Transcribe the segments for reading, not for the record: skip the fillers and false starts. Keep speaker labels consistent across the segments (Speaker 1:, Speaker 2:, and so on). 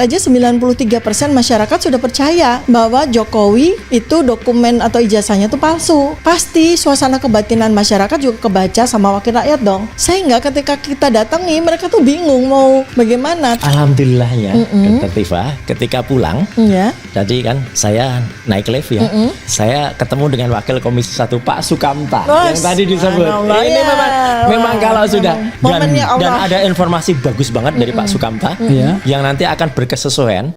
Speaker 1: aja 93% masyarakat sudah percaya bahwa Jokowi itu dokumen atau ijazahnya itu palsu. Pasti suasana kebatinan masyarakat juga kebaca sama wakil rakyat dong. Sehingga ketika kita datangi, mereka tuh bingung mau bagaimana.
Speaker 2: Alhamdulillahnya, Dr. Tifa, ketika pulang, tadi kan saya naik lift ya, saya ketemu dengan Wakil Komisi 1 Pak Sukamta yang tadi disebut. Ini memang kalau sudah dan ada informasi bagus banget dari Pak Sukamta yang nanti akan berkesesuaian.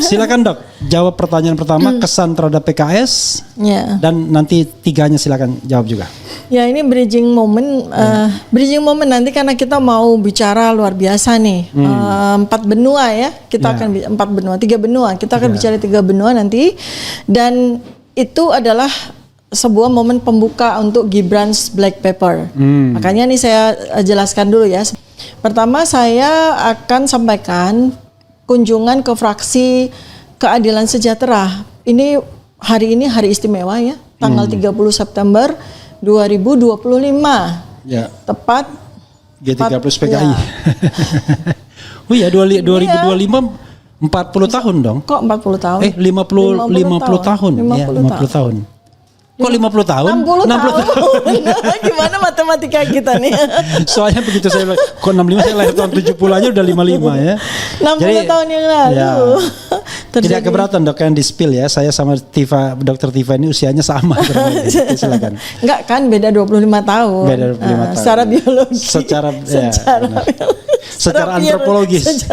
Speaker 3: Silakan Dok, jawab pertanyaan pertama, kesan terhadap PKS, dan nanti tiganya silakan jawab juga.
Speaker 1: Ya, ini bridging moment, nanti karena kita mau bicara luar biasa nih, 4 benua ya, kita akan 3 benua, kita akan bicara 3 benua nanti, dan itu adalah sebuah momen pembuka untuk Gibran's Black Paper. Makanya nih saya jelaskan dulu ya. Pertama saya akan sampaikan kunjungan ke fraksi Keadilan Sejahtera. Ini hari istimewa ya, tanggal 30 September 2025.
Speaker 3: Ya.
Speaker 1: Tepat
Speaker 3: G30 PKI. Oh iya, 2025 40 tahun dong.
Speaker 1: Kok 40 tahun?
Speaker 3: 50 tahun. 50 tahun. Kok 50 tahun?
Speaker 1: 60 tahun. Gimana matematika kita nih?
Speaker 3: Soalnya begitu saya kok 65, saya lahir tahun 70 aja udah 55 ya.
Speaker 1: 60 jadi, tahun yang lalu. Ya.
Speaker 3: Tidak keberatan Dok yang di-spill ya. Saya sama Dr. Tifa ini usianya sama. Silakan.
Speaker 1: Enggak kan, beda 25 tahun.
Speaker 3: Beda 25 tahun.
Speaker 1: Secara biologi.
Speaker 3: Secara antropologis.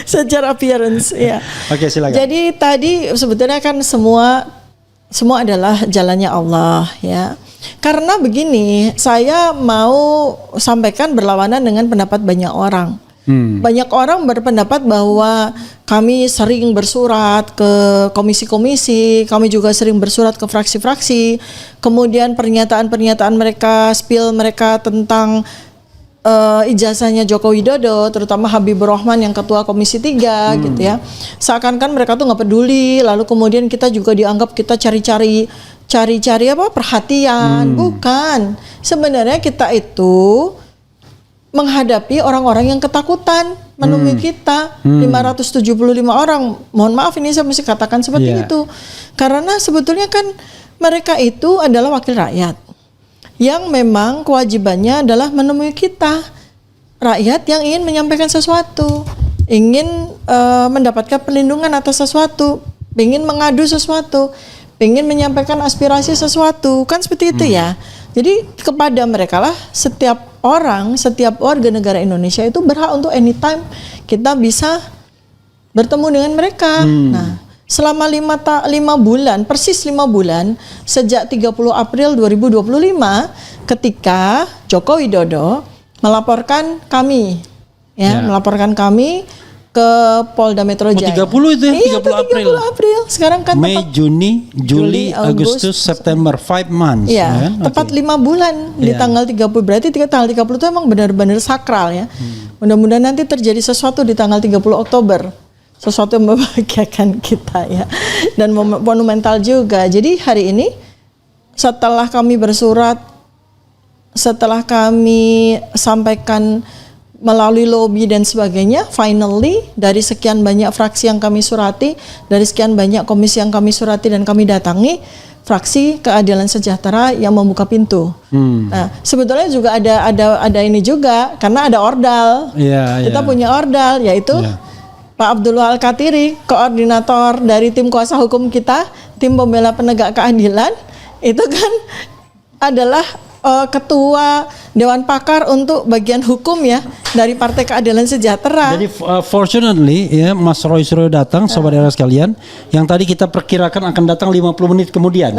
Speaker 1: Secara appearance ya.
Speaker 3: Oke, silakan.
Speaker 1: Jadi tadi sebetulnya kan semua adalah jalannya Allah ya. Karena begini, saya mau sampaikan berlawanan dengan pendapat banyak orang. Banyak orang berpendapat bahwa kami sering bersurat ke komisi-komisi, kami juga sering bersurat ke fraksi-fraksi. Kemudian pernyataan-pernyataan mereka, spill mereka tentang ijazahnya Joko Widodo, terutama Habibur Rahman yang ketua Komisi 3 gitu ya. Seakan-akan mereka tuh nggak peduli, lalu kemudian kita juga dianggap kita cari-cari perhatian. Bukan. Sebenarnya kita itu menghadapi orang-orang yang ketakutan menemui kita. 575 orang. Mohon maaf ini saya mesti katakan seperti itu. Karena sebetulnya kan mereka itu adalah wakil rakyat yang memang kewajibannya adalah menemui kita, rakyat yang ingin menyampaikan sesuatu, ingin mendapatkan perlindungan atas sesuatu, ingin mengadu sesuatu, ingin menyampaikan aspirasi sesuatu, kan seperti itu ya. Jadi kepada mereka lah setiap orang, setiap warga negara Indonesia itu berhak untuk anytime kita bisa bertemu dengan mereka. Nah, selama 5 bulan, persis 5 bulan, sejak 30 April 2025, ketika Joko Widodo melaporkan kami, melaporkan kami ke Polda Metro Jaya.
Speaker 3: 30 itu ya? 30
Speaker 1: April. Sekarang kan
Speaker 3: Mei, Juni, Juli, Agustus, September, 5 months.
Speaker 1: Ya, tepat 5 bulan di tanggal 30. Berarti tanggal 30 itu emang benar-benar sakral ya. Mudah-mudahan nanti terjadi sesuatu di tanggal 30 Oktober. Sesuatu yang membahagiakan kita ya. Dan monumental juga. Jadi hari ini setelah kami bersurat, setelah kami sampaikan melalui lobby dan sebagainya, finally dari sekian banyak fraksi yang kami surati, dari sekian banyak komisi yang kami surati dan kami datangi, fraksi Keadilan Sejahtera yang membuka pintu. Nah, sebetulnya juga ada ini juga karena ada ordal. Kita punya ordal, yaitu Pak Abdul Al-Katiri, koordinator dari tim kuasa hukum kita, tim pembela penegak keadilan, itu kan adalah ketua Dewan Pakar untuk bagian hukum ya dari Partai Keadilan Sejahtera.
Speaker 3: Jadi fortunately ya Mas Roy Suryo datang, sobat era sekalian, yang tadi kita perkirakan akan datang 50 menit kemudian.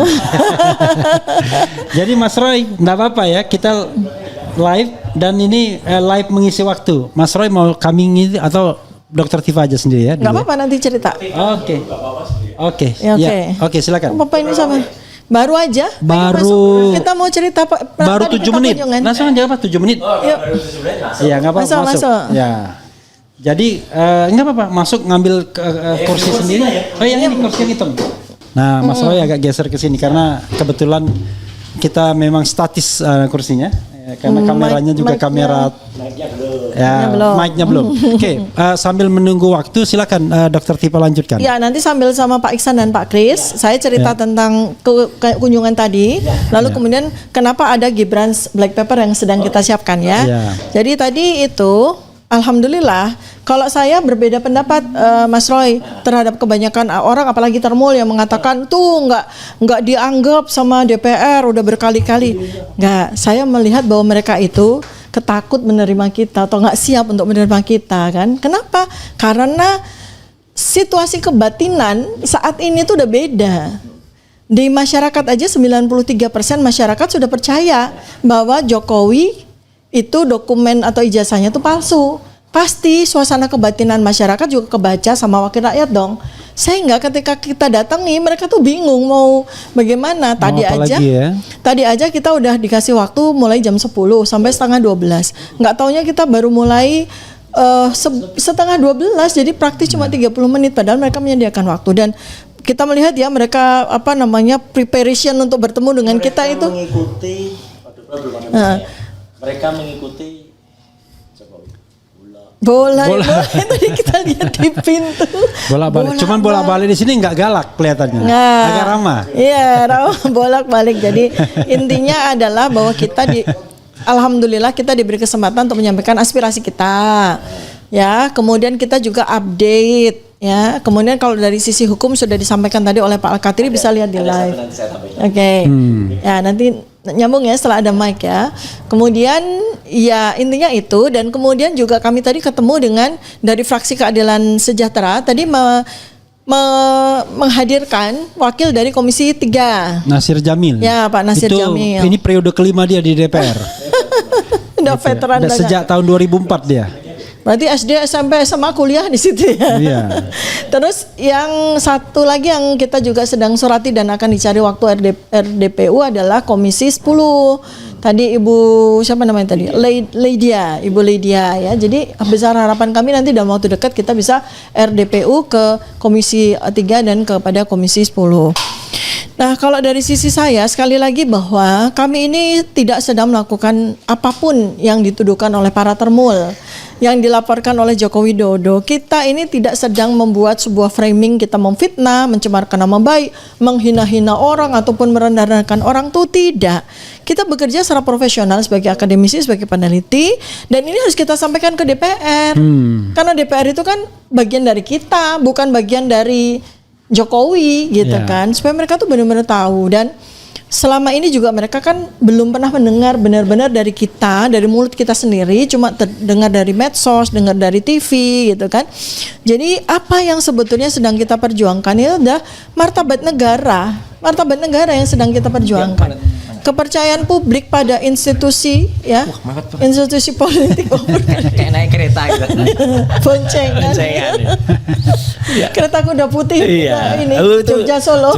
Speaker 3: Jadi Mas Roy, enggak apa-apa ya, kita live dan ini live mengisi waktu. Mas Roy mau kami ngisi atau Dokter Tifa aja sendiri ya?
Speaker 1: Enggak apa-apa, nanti cerita.
Speaker 3: Oke, silakan.
Speaker 1: Apa ini sama? Baru aja. Kita mau cerita
Speaker 3: baru 7 menit. Langsung aja apa 7 menit?
Speaker 2: Baru 7 menit masuk.
Speaker 3: Iya, enggak apa-apa masuk. Ya. Jadi enggak apa-apa masuk ngambil kursi sendiri. Oh yang ini kursi yang hitam. Nah, Mas Roy agak geser ke sini karena kebetulan kita memang statis kursinya. Karena kameranya juga kamera mic-nya belum. Oke, sambil menunggu waktu silakan Dokter Tifa lanjutkan.
Speaker 1: Ya, nanti sambil sama Pak Iksan dan Pak Kris, saya cerita tentang kunjungan tadi, lalu kemudian kenapa ada Gibran's Black Paper yang sedang kita siapkan ya. Jadi tadi itu alhamdulillah, kalau saya berbeda pendapat Mas Roy terhadap kebanyakan orang, apalagi Termul yang mengatakan tuh nggak dianggap sama DPR udah berkali-kali. Nggak, saya melihat bahwa mereka itu ketakut menerima kita atau nggak siap untuk menerima kita kan. Kenapa? Karena situasi kebatinan saat ini tuh udah beda. Di masyarakat aja 93% masyarakat sudah percaya bahwa Jokowi itu dokumen atau ijazahnya itu palsu. Pasti suasana kebatinan masyarakat juga kebaca sama wakil rakyat dong. Sehingga ketika kita datangi mereka tuh bingung mau bagaimana. Tadi aja kita udah dikasih waktu mulai jam 10 sampai setengah 12. Nggak taunya kita baru mulai setengah 12, jadi praktis cuma 30 menit padahal mereka menyediakan waktu. Dan kita melihat ya mereka preparation untuk bertemu dengan kita itu
Speaker 2: mengikuti mereka mengikuti
Speaker 1: bola. Tadi kita lihat di pintu
Speaker 3: bolak-balik. Cuman bolak-balik di sini nggak galak kelihatannya, agak ramah.
Speaker 1: Iya, ramah bolak-balik. Jadi intinya adalah bahwa kita alhamdulillah kita diberi kesempatan untuk menyampaikan aspirasi kita. Ya, kemudian kita juga update. Ya, kemudian kalau dari sisi hukum sudah disampaikan tadi oleh Pak Al-Katiri, bisa lihat di live. Oke. Ya, nanti nyambung ya setelah ada mic ya. Kemudian ya intinya itu, dan kemudian juga kami tadi ketemu dengan dari fraksi Keadilan Sejahtera tadi menghadirkan wakil dari Komisi 3.
Speaker 3: Nasir Jamil.
Speaker 1: Ya, Pak Nasir Jamil.
Speaker 3: Ini periode kelima dia di DPR.
Speaker 1: Udah veteran banget.
Speaker 3: Sejak tahun 2004 dia.
Speaker 1: Berarti SD, SMP, SMA, kuliah di situ ya.
Speaker 3: Iya.
Speaker 1: Terus yang satu lagi yang kita juga sedang surati dan akan dicari waktu RDPU adalah Komisi 10. Tadi Ibu siapa namanya tadi? Ibu Lydia ya. Jadi besar harapan kami nanti dalam waktu dekat kita bisa RDPU ke Komisi 3 dan kepada Komisi 10. Nah, kalau dari sisi saya sekali lagi bahwa kami ini tidak sedang melakukan apapun yang dituduhkan oleh para Termul, yang dilaporkan oleh Joko Widodo. Kita ini tidak sedang membuat sebuah framing kita memfitnah, mencemarkan nama baik, menghina-hina orang ataupun merendahkan orang, tuh tidak. Kita bekerja secara profesional sebagai akademisi, sebagai peneliti, dan ini harus kita sampaikan ke DPR. Karena DPR itu kan bagian dari kita, bukan bagian dari Jokowi gitu kan, supaya mereka tuh benar-benar tahu. Dan selama ini juga mereka kan belum pernah mendengar benar-benar dari kita, dari mulut kita sendiri, cuma dengar dari medsos, dengar dari TV gitu kan. Jadi apa yang sebetulnya sedang kita perjuangkan itu adalah martabat negara yang sedang kita perjuangkan. Kepercayaan publik pada institusi ya, institusi politik.
Speaker 2: Kayak naik kereta gitu.
Speaker 1: Boncengan. Kereta kuda putih.
Speaker 2: Iya.
Speaker 1: Ini Jogja Solo.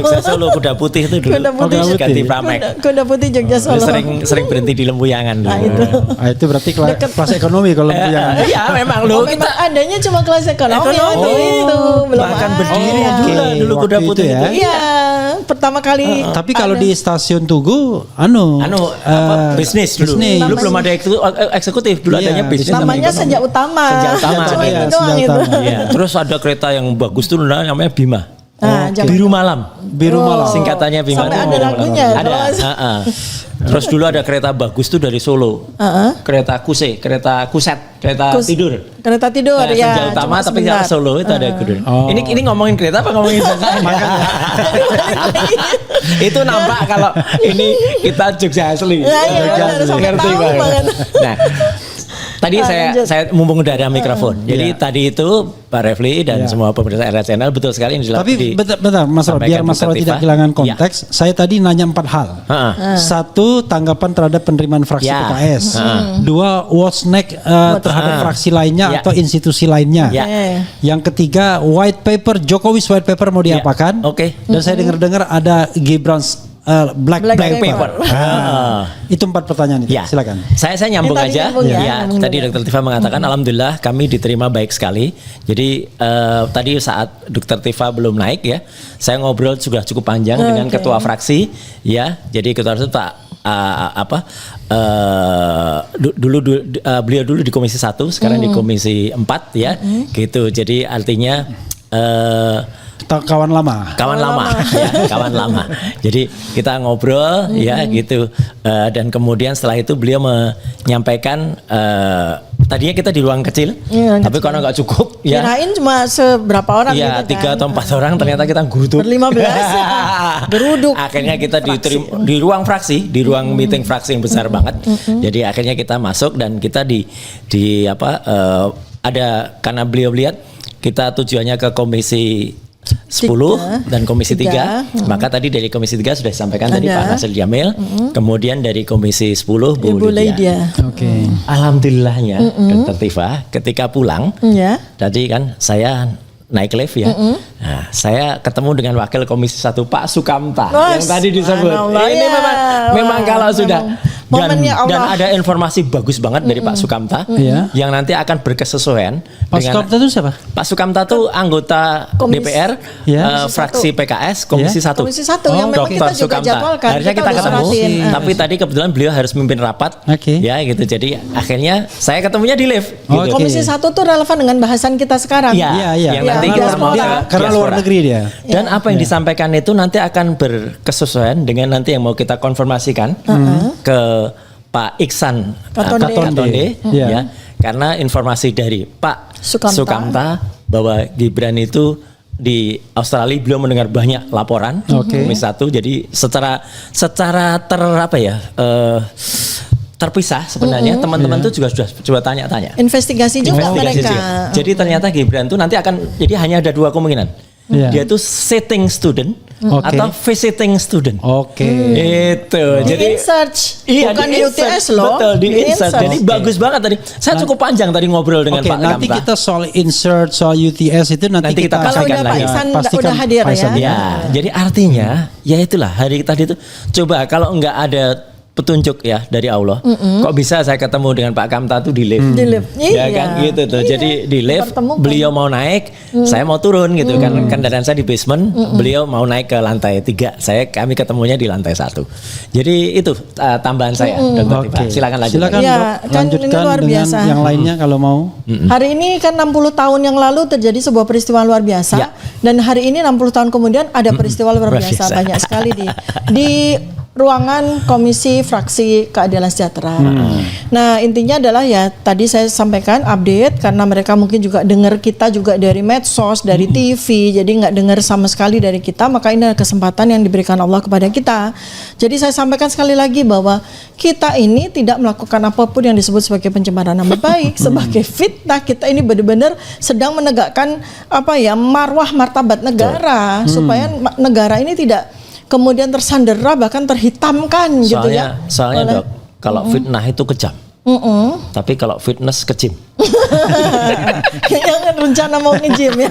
Speaker 2: Kuda putih itu dulu.
Speaker 1: Kuda putih
Speaker 2: ganti Pramek.
Speaker 1: Kuda putih Jogja Solo.
Speaker 2: Sering berhenti di Lempuyangan dulu.
Speaker 1: Nah,
Speaker 3: itu berarti kelas ekonomi kalau Lempuyangan.
Speaker 2: Iya, memang loh.
Speaker 1: Kita adanya cuma kelas ekonomi waktu itu, belum
Speaker 2: bahkan berdiri dulu kuda putih itu.
Speaker 1: Iya, pertama kali.
Speaker 3: Tapi kalau di stasiun Tugu, bisnis dulu.
Speaker 2: Dulu belum ada eksekutif, dulu adanya bisnis.
Speaker 1: Namanya Senja Utama.
Speaker 2: Cuma
Speaker 1: itu doang itu.
Speaker 2: Terus ada kereta yang bagus tuh namanya Bima. Biru Malam. Singkatannya Bima.
Speaker 1: Sampai ada lagunya.
Speaker 2: Ada. Terus dulu ada kereta bagus tuh dari Solo. Kereta Kuset, kereta tidur.
Speaker 1: Kereta tidur ya.
Speaker 2: Senja Utama tapi nggak ke Solo itu ada tidur. Ini ngomongin kereta apa ngomongin itu nampak kalau ini kita Jogja asli. Ngerti banget. Nah, tadi saya mumpung udah ada mikrofon. Jadi tadi itu Pak Refli dan semua pemirsa RRI Channel betul sekali yang
Speaker 3: Tapi bentar Mas Roy, biar Mas Roy tidak kehilangan konteks, saya tadi nanya 4 hal. Satu, tanggapan terhadap penerimaan fraksi PKS. Dua, what's next terhadap fraksi lainnya atau institusi lainnya. Yang ketiga, Jokowi's white paper mau diapakan. Dan saya dengar ada Gibran's Black paper. Itu 4 pertanyaan itu. Silakan.
Speaker 2: Saya nyambung aja. Tadi Dr. Tifa mengatakan alhamdulillah kami diterima baik sekali. Jadi tadi saat Dr. Tifa belum naik ya, saya ngobrol juga cukup panjang dengan ketua fraksi ya. Jadi ketua fraksi Pak beliau dulu di Komisi 1, sekarang di Komisi 4 ya. Gitu. Jadi artinya
Speaker 3: kawan lama. Jadi kita ngobrol ya gitu. Dan kemudian setelah itu beliau menyampaikan tadinya kita di ruang kecil, tapi karena nggak cukup ya.
Speaker 1: Kirain cuma seberapa orang
Speaker 2: ya,
Speaker 1: gitu
Speaker 2: 3 atau 4 orang, ternyata kita geruduk.
Speaker 1: 15 geruduk.
Speaker 2: Akhirnya kita diterima di ruang fraksi, di ruang meeting fraksi yang besar banget. Jadi akhirnya kita masuk dan kita ada karena beliau lihat kita tujuannya ke Komisi 10 dan Komisi 3. Maka tadi dari Komisi 3 sudah disampaikan tadi Pak Nasir Jamil. Kemudian dari Komisi 10 Bu Lydia. Alhamdulillahnya Dr. Tifa ketika pulang tadi kan saya naik lift ya. Nah, saya ketemu dengan Wakil Komisi 1 Pak Sukamta yang tadi disebut. Ini memang kalau sudah dan ada informasi bagus banget dari Pak Sukamta yang nanti akan berkesesuaian.
Speaker 3: Pak Sukamta itu siapa?
Speaker 2: Pak Sukamta itu anggota DPR fraksi PKS Komisi 1.
Speaker 1: Komisi 1 yang memang kita juga jadwalkan.
Speaker 2: Harusnya kita ketemu, tapi tadi kebetulan beliau harus memimpin rapat. Ya gitu. Jadi akhirnya saya ketemunya di lift. Gitu.
Speaker 1: Komisi 1 tuh relevan dengan bahasan kita sekarang.
Speaker 2: Yang nanti kita mau
Speaker 3: karena luar negeri dia.
Speaker 2: Dan apa yang disampaikan itu nanti akan berkesesuaian dengan nanti yang mau kita konfirmasikan ke Pak Iksan Katonde ya. Karena informasi dari Pak Sukamta bahwa Gibran itu di Australia beliau mendengar banyak laporan Komisi 1. Jadi secara terpisah sebenarnya teman-teman itu juga sudah coba tanya-tanya.
Speaker 1: Investigasi mereka.
Speaker 2: Jadi ternyata Gibran itu nanti akan hanya ada 2 kemungkinan. Dia itu sitting student atau visiting student. Itu. Jadi
Speaker 1: search bukan di UTS loh.
Speaker 2: Betul, di insert. Jadi bagus banget tadi. Saya cukup panjang tadi ngobrol dengan Pak
Speaker 3: Nanti
Speaker 2: Kamta.
Speaker 3: kita soal insert, soal UTS itu nanti kita
Speaker 1: sampaikan lagi. Pastikan udah hadir ya.
Speaker 2: Jadi artinya ya itulah hari tadi itu coba kalau enggak ada petunjuk ya dari Allah. Kok bisa saya ketemu dengan Pak Kamta tuh di lift? Ya kan gitu tuh. Jadi di lift beliau mau naik, saya mau turun gitu kan. Kendaraan saya di basement, beliau mau naik ke lantai 3. Kami ketemunya di lantai 1. Jadi itu tambahan saya. Dr. Tifa. Silakan lanjut.
Speaker 3: Silakan lanjutkan luar biasa. Dengan yang lainnya kalau mau.
Speaker 1: Hari ini kan 60 tahun yang lalu terjadi sebuah peristiwa luar biasa dan hari ini 60 tahun kemudian ada peristiwa luar biasa banyak sekali di ruangan Komisi Fraksi Keadilan Sejahtera. Nah intinya adalah ya tadi saya sampaikan update karena mereka mungkin juga dengar kita juga dari medsos, dari TV, jadi nggak dengar sama sekali dari kita, maka ini adalah kesempatan yang diberikan Allah kepada kita. Jadi saya sampaikan sekali lagi bahwa kita ini tidak melakukan apapun yang disebut sebagai pencemaran nama baik, sebagai fitnah. Kita ini benar-benar sedang menegakkan marwah martabat negara supaya negara ini tidak kemudian tersandera bahkan terhitamkan gitu ya.
Speaker 2: Soalnya Dok, kalau fitnah itu kejam. Tapi kalau fitness kecim.
Speaker 1: Jangan rencana mau nge-gym ya,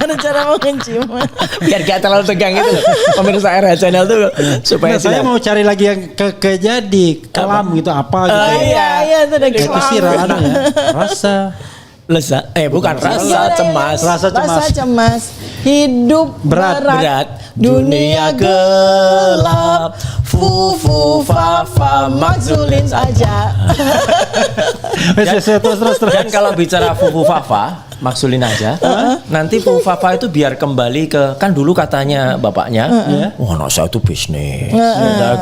Speaker 2: Biar gak terlalu tegang itu loh. Pemirsa RRI Channel tuh supaya
Speaker 3: saya mau cari lagi yang jadi kelam gitu apa gitu.
Speaker 1: Iya itu ada kelam.
Speaker 3: Ada ya. Rasa
Speaker 2: bukan rasa cemas.
Speaker 3: Rasa cemas.
Speaker 1: Hidup berat, dunia gelap. Fu fa fa makzulin saja.
Speaker 3: Terus.
Speaker 2: Dan kalau bicara fu fa fa maksulin aja, nanti fu fa fa itu biar kembali ke, kan dulu katanya bapaknya, wah anak saya itu bisnis,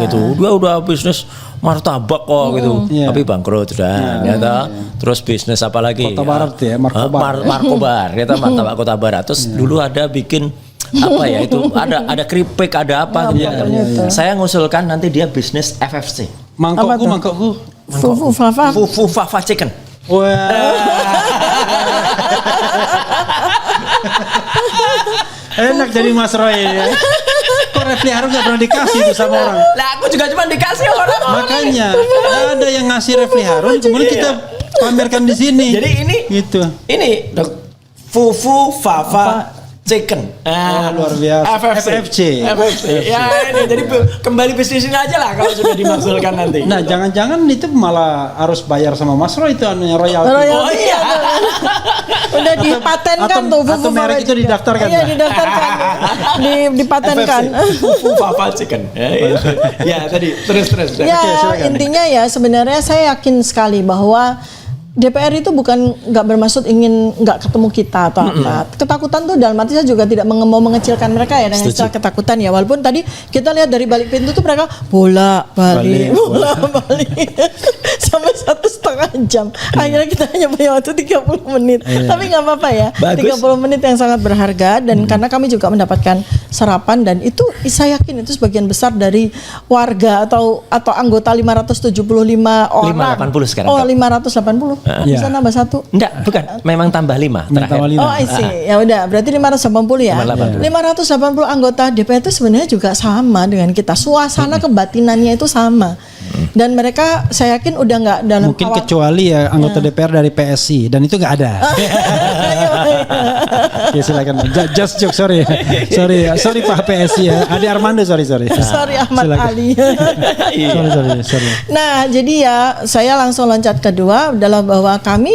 Speaker 2: gitu. Dia udah bisnis martabak kok gitu, tapi bangkrut sudah, terus bisnis apa lagi?
Speaker 3: Kota Barat ya,
Speaker 2: Markobar, kita martabak Kota Barat. Terus dulu ada bikin apa ya itu, ada keripik, ada apa gitu. Saya ngusulkan nanti dia bisnis FFC.
Speaker 3: Mangkokku.
Speaker 2: Fufu Fafa Chicken.
Speaker 3: Wah. Enak jadi Mas Roy ya. Kok Refli Harun gak pernah dikasih itu sama orang?
Speaker 2: Lah aku juga cuma dikasih orang.
Speaker 3: Makanya ada yang ngasih Refli Harun, kemudian kita pamerkan di sini.
Speaker 2: Jadi ini
Speaker 3: gitu.
Speaker 2: Ini Fufu Fafa Chicken.
Speaker 3: Luar biasa. FFC.
Speaker 2: Ya ini jadi kembali bisnis ini aja lah kalau sudah dimaksudkan nanti.
Speaker 3: Nah, jangan-jangan itu malah harus bayar sama Mas Roy itu royalti.
Speaker 2: Oh iya.
Speaker 1: Udah dipatenkan tuh.
Speaker 3: Atau merek itu didaftarkan.
Speaker 1: Iya, didaftarkan. Dipatenkan.
Speaker 2: Fufu Fafa Chicken. Ya tadi terus.
Speaker 1: Ya, intinya ya sebenarnya saya yakin sekali bahwa DPR itu bukan nggak bermaksud ingin nggak ketemu kita atau apa. Ketakutan tuh dalam arti saya juga tidak mau mengecilkan mereka ya dengan istilah ketakutan ya. Walaupun tadi kita lihat dari balik pintu tuh mereka bolak-balik sampai 1,5 jam. Akhirnya kita hanya punya waktu 30 menit. Tapi nggak apa-apa ya. Bagus. 30 menit yang sangat berharga dan karena kami juga mendapatkan sarapan dan itu saya yakin itu sebagian besar dari warga atau anggota 575 orang.
Speaker 2: 580 sekarang.
Speaker 1: Oh, 580. Bisa nambah 1?
Speaker 2: Enggak, bukan. Memang tambah 5 terakhir.
Speaker 1: Oh, I see. Ya udah, berarti 580 ya. 580 anggota DPR itu sebenarnya juga sama dengan kita. Suasana kebatinannya itu sama. Dan mereka saya yakin udah nggak dalam
Speaker 3: mungkin kecuali ya anggota DPR dari PSI dan itu nggak ada. Ya silakan. Just joke, sorry Pak PSI ya. Adi Armando sorry.
Speaker 1: Sorry Ahmad
Speaker 3: silakan.
Speaker 1: Ali.
Speaker 3: sorry.
Speaker 1: Nah, jadi ya saya langsung loncat kedua adalah bahwa kami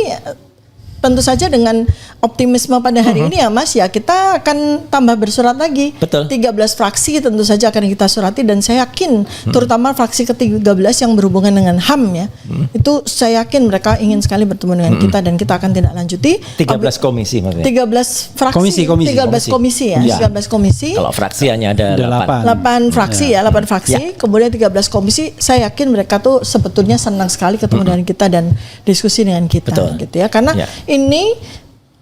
Speaker 1: tentu saja dengan optimisme pada hari ini ya Mas ya kita akan tambah bersurat lagi.
Speaker 2: Betul.
Speaker 1: 13 fraksi tentu saja akan kita surati dan saya yakin terutama fraksi ke-13 yang berhubungan dengan HAM ya. Itu saya yakin mereka ingin sekali bertemu dengan kita dan kita akan tindak lanjuti.
Speaker 2: 13 komisi maksudnya.
Speaker 1: 13 fraksi. 13 komisi ya. 13 komisi.
Speaker 2: Kalau fraksi hanya ada
Speaker 1: 8 fraksi ya, 8 fraksi. Kemudian 13 komisi. Saya yakin mereka tuh sebetulnya senang sekali ketemu dengan kita dan diskusi dengan kita.
Speaker 2: Betul.
Speaker 1: Gitu ya. Karena ini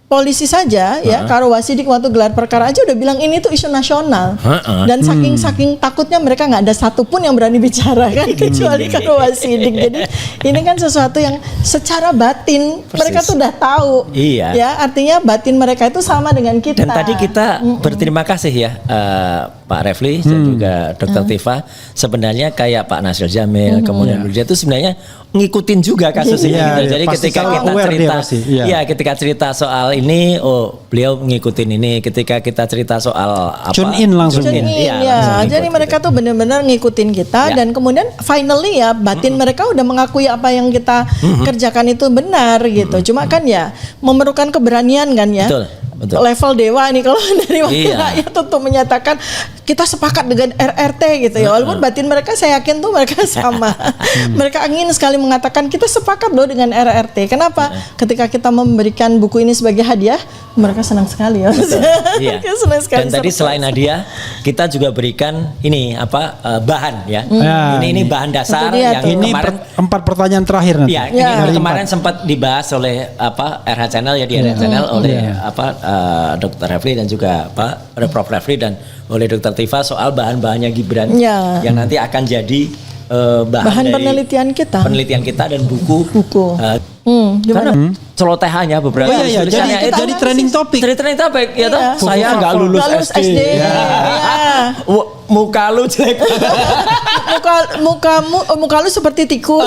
Speaker 1: polisi saja ya, Karo Wasidik waktu gelar perkara aja udah bilang ini tuh isu nasional dan saking takutnya mereka nggak ada satupun yang berani bicara kan kecuali Karo Wasidik. Jadi ini kan sesuatu yang secara batin mereka tuh udah tahu ya, artinya batin mereka itu sama dengan kita.
Speaker 2: Dan tadi kita berterima kasih ya Pak Refli dan juga Dr. Tifa, sebenarnya kayak Pak Nasir Jamil kemudian dia itu sebenarnya ngikutin juga kasus ini gitu. Jadi ketika kita cerita ketika cerita soal ini beliau ngikutin ini, ketika kita cerita soal apa
Speaker 3: tune in langsung
Speaker 1: ya. Jadi mereka tuh benar-benar ngikutin kita dan kemudian finally ya batin mereka udah mengakui apa yang kita kerjakan itu benar gitu. Cuma kan ya memerlukan keberanian kan ya. Betul. Level dewa nih kalau dari wakil rakyat tentu menyatakan kita sepakat dengan RRT gitu ya. Walaupun batin mereka saya yakin tuh mereka sama. Mereka ingin sekali mengatakan kita sepakat loh dengan RRT. Kenapa? Ketika kita memberikan buku ini sebagai hadiah, mereka senang sekali ya. Senang sekali.
Speaker 2: Dan tadi selain hadiah, kita juga berikan ini bahan ya. Ini bahan dasar yang
Speaker 3: ini
Speaker 2: kemarin
Speaker 3: 4 pertanyaan terakhir nanti.
Speaker 2: Ini kemarin sempat dibahas oleh RH Channel ya di RH Channel oleh Dr. Refli dan juga Prof. Refli dan oleh Dr. Tifa soal bahan-bahannya Gibran yang nanti akan jadi bahan
Speaker 1: penelitian
Speaker 2: kita dan buku. Karena celotehannya beberapa
Speaker 3: jadi trending topik.
Speaker 2: Ya toh. Saya nggak lulus SD. Muka lu jelek.
Speaker 1: muka lu seperti tikus.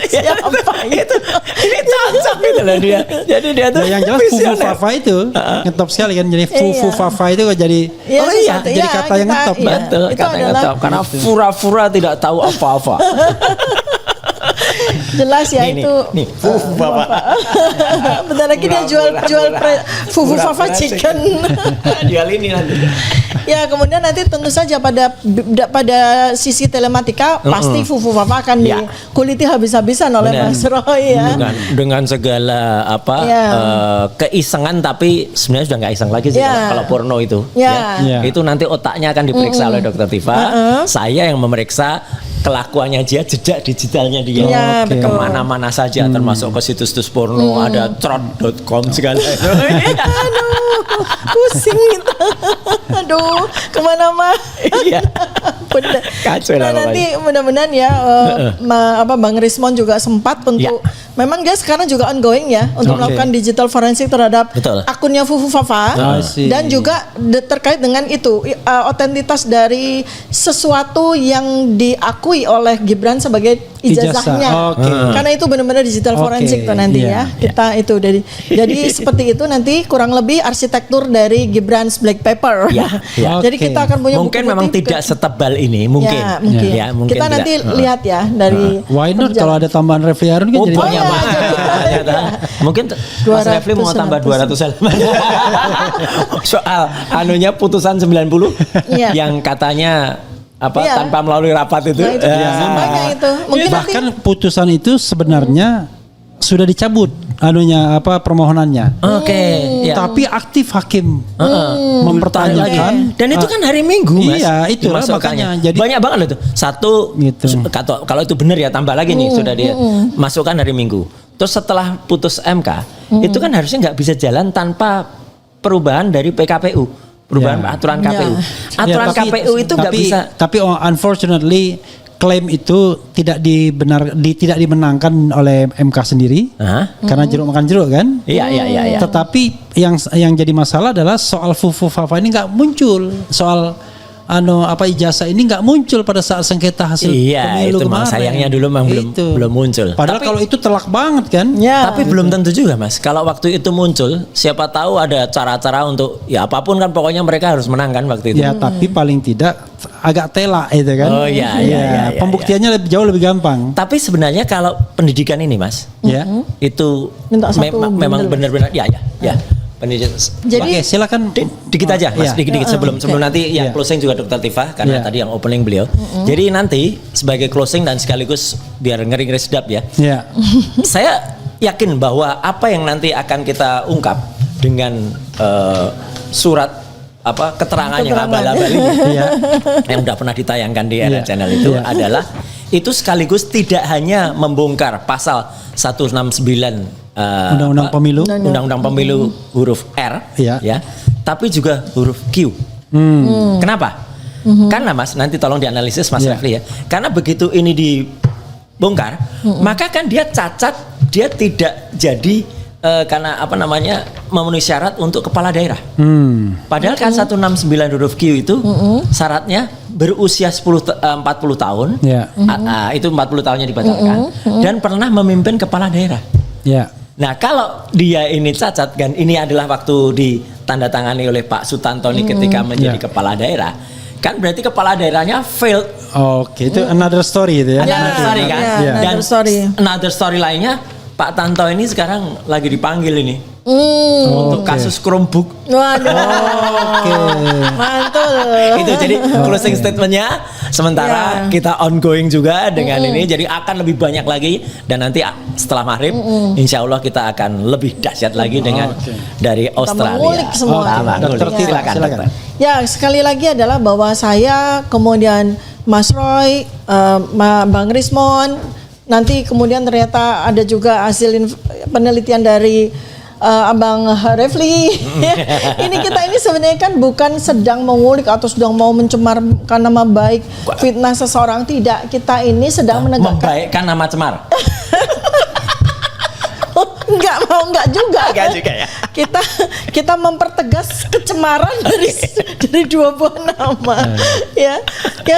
Speaker 1: Siapa itu?
Speaker 2: Ini cocok gitu loh dia. Jadi dia tuh
Speaker 3: yang jelas Fufu Fafa itu ngetop sekali kan. Jadi Fufu Fafa itu jadi jadi kata yang ngetop.
Speaker 2: Betul, kata yang ngetop karena fura-fura tidak tahu apa-apa.
Speaker 1: Jelas ya
Speaker 2: nih,
Speaker 1: itu.
Speaker 2: Nih, Bapak.
Speaker 1: Bentar lagi dia jual Fufu Fafa chicken.
Speaker 2: Jual ini nanti.
Speaker 1: Ya, kemudian nanti tentu saja pada sisi telematika pasti Fufu Fafa akan dikuliti habis-habisan oleh Mas Roy ya.
Speaker 2: Dengan segala keisengan, tapi sebenarnya sudah nggak iseng lagi sih kalau porno itu. Itu nanti otaknya akan diperiksa oleh Dokter Tifa. Saya yang memeriksa kelakuannya dia, jejak digitalnya dia kemana-mana saja, termasuk ke situs-situs porno, ada trot.com segala.
Speaker 1: Aduh, pusing itu. Aduh, kemana-mana.
Speaker 2: Iya. Kacau lah.
Speaker 1: Nanti mudah-mudahan ya Bang Rismon juga sempat untuk memang dia sekarang juga ongoing ya untuk melakukan digital forensik terhadap akunnya Fufu Fafa dan juga terkait dengan itu otentitas dari sesuatu yang diakui oleh Gibran sebagai ijazahnya. Karena itu benar-benar digital forensik tuh nanti kita itu jadi seperti itu nanti kurang lebih arsitektur dari Gibran's Black Paper. Jadi kita akan punya
Speaker 2: mungkin memang tidak setebal ini mungkin. Mungkin
Speaker 1: kita nanti lihat ya dari
Speaker 3: why not kalau ada tambahan Refli Harun kan jadi banyak.
Speaker 2: Mungkin Mas Refli mau tambah 200 halaman. Soal anunya putusan 90 yang katanya tanpa melalui rapat itu.
Speaker 1: Itu. Mungkin
Speaker 3: bahkan putusan itu sebenarnya sudah dicabut permohonannya. Tapi aktif hakim mempertanyakan.
Speaker 2: Dan itu kan hari Minggu, Mas.
Speaker 3: Iya, itu makanya.
Speaker 2: Jadi banyak banget loh itu. Satu gitu. Kalau itu benar ya tambah lagi nih sudah dia masukkan hari Minggu. Terus setelah putus MK, itu kan harusnya nggak bisa jalan tanpa perubahan dari PKPU. Perubahan aturan KPU. Aturan KPU itu nggak bisa.
Speaker 3: Tapi unfortunately klaim itu tidak dimenangkan oleh MK sendiri karena jeruk makan jeruk kan.
Speaker 2: Iya.
Speaker 3: Tetapi yang jadi masalah adalah soal Fufu Fafa ini nggak muncul, soal ijazah ini nggak muncul pada saat sengketa hasil pemilu
Speaker 2: itu
Speaker 3: kemarin.
Speaker 2: Sayangnya dulu memang belum muncul.
Speaker 3: Padahal kalau itu telak banget kan.
Speaker 2: Tapi belum tentu juga, Mas. Kalau waktu itu muncul, siapa tahu ada cara-cara untuk apapun kan pokoknya mereka harus menang kan waktu itu.
Speaker 3: Ya, tapi paling tidak agak telak itu kan. Pembuktiannya jauh lebih gampang.
Speaker 2: Tapi sebenarnya kalau pendidikan ini, Mas, itu memang benar-benar ya.
Speaker 1: Jadi
Speaker 3: silakan
Speaker 2: dikit aja Mas, dikit sebelum nanti yang closing juga Dokter Tifa karena tadi yang opening beliau. Jadi nanti sebagai closing dan sekaligus biar ngeri-ngeri sedap ya. Saya yakin bahwa apa yang nanti akan kita ungkap dengan surat keterangan yang abal-abal ini yang udah pernah ditayangkan di RRI Channel itu adalah itu sekaligus tidak hanya membongkar pasal 169 Undang-Undang Pemilu huruf R tapi juga huruf Q. Kenapa? Karena Mas nanti tolong dianalisis Mas Refli ya. Karena begitu ini dibongkar, maka kan dia cacat, dia tidak jadi karena memenuhi syarat untuk kepala daerah. Padahal kan 169 huruf Q itu syaratnya berusia 40 tahun. Itu 40 tahunnya dibatalkan dan pernah memimpin kepala daerah. Nah kalau dia ini cacat kan ini adalah waktu ditandatangani oleh Pak Sutanto ketika menjadi kepala daerah, kan berarti kepala daerahnya failed.
Speaker 3: Itu another story itu ya.
Speaker 2: Another story kan. Dan another story lainnya Pak Tanto ini sekarang lagi dipanggil ini untuk kasus Chromebook.
Speaker 1: Waduh. Mantul.
Speaker 2: Itu jadi closing statementnya. Sementara kita ongoing juga dengan ini, jadi akan lebih banyak lagi dan nanti setelah maghrib, insya Allah kita akan lebih dahsyat lagi dengan dari Australia.
Speaker 1: Mengulik semua.
Speaker 2: Silakan.
Speaker 1: Ya sekali lagi adalah bahwa saya kemudian Mas Roy, Bang Rismon, nanti kemudian ternyata ada juga hasil penelitian dari Abang Refli. Ini kita ini sebenarnya kan bukan sedang mengulik atau sedang mau mencemarkan nama baik, fitnah seseorang, tidak. Kita ini sedang menegakkan
Speaker 2: membaikkan nama cemar.
Speaker 1: Enggak juga
Speaker 2: ya.
Speaker 1: Kita mempertegas kecemaran dari dua buah nama. Ya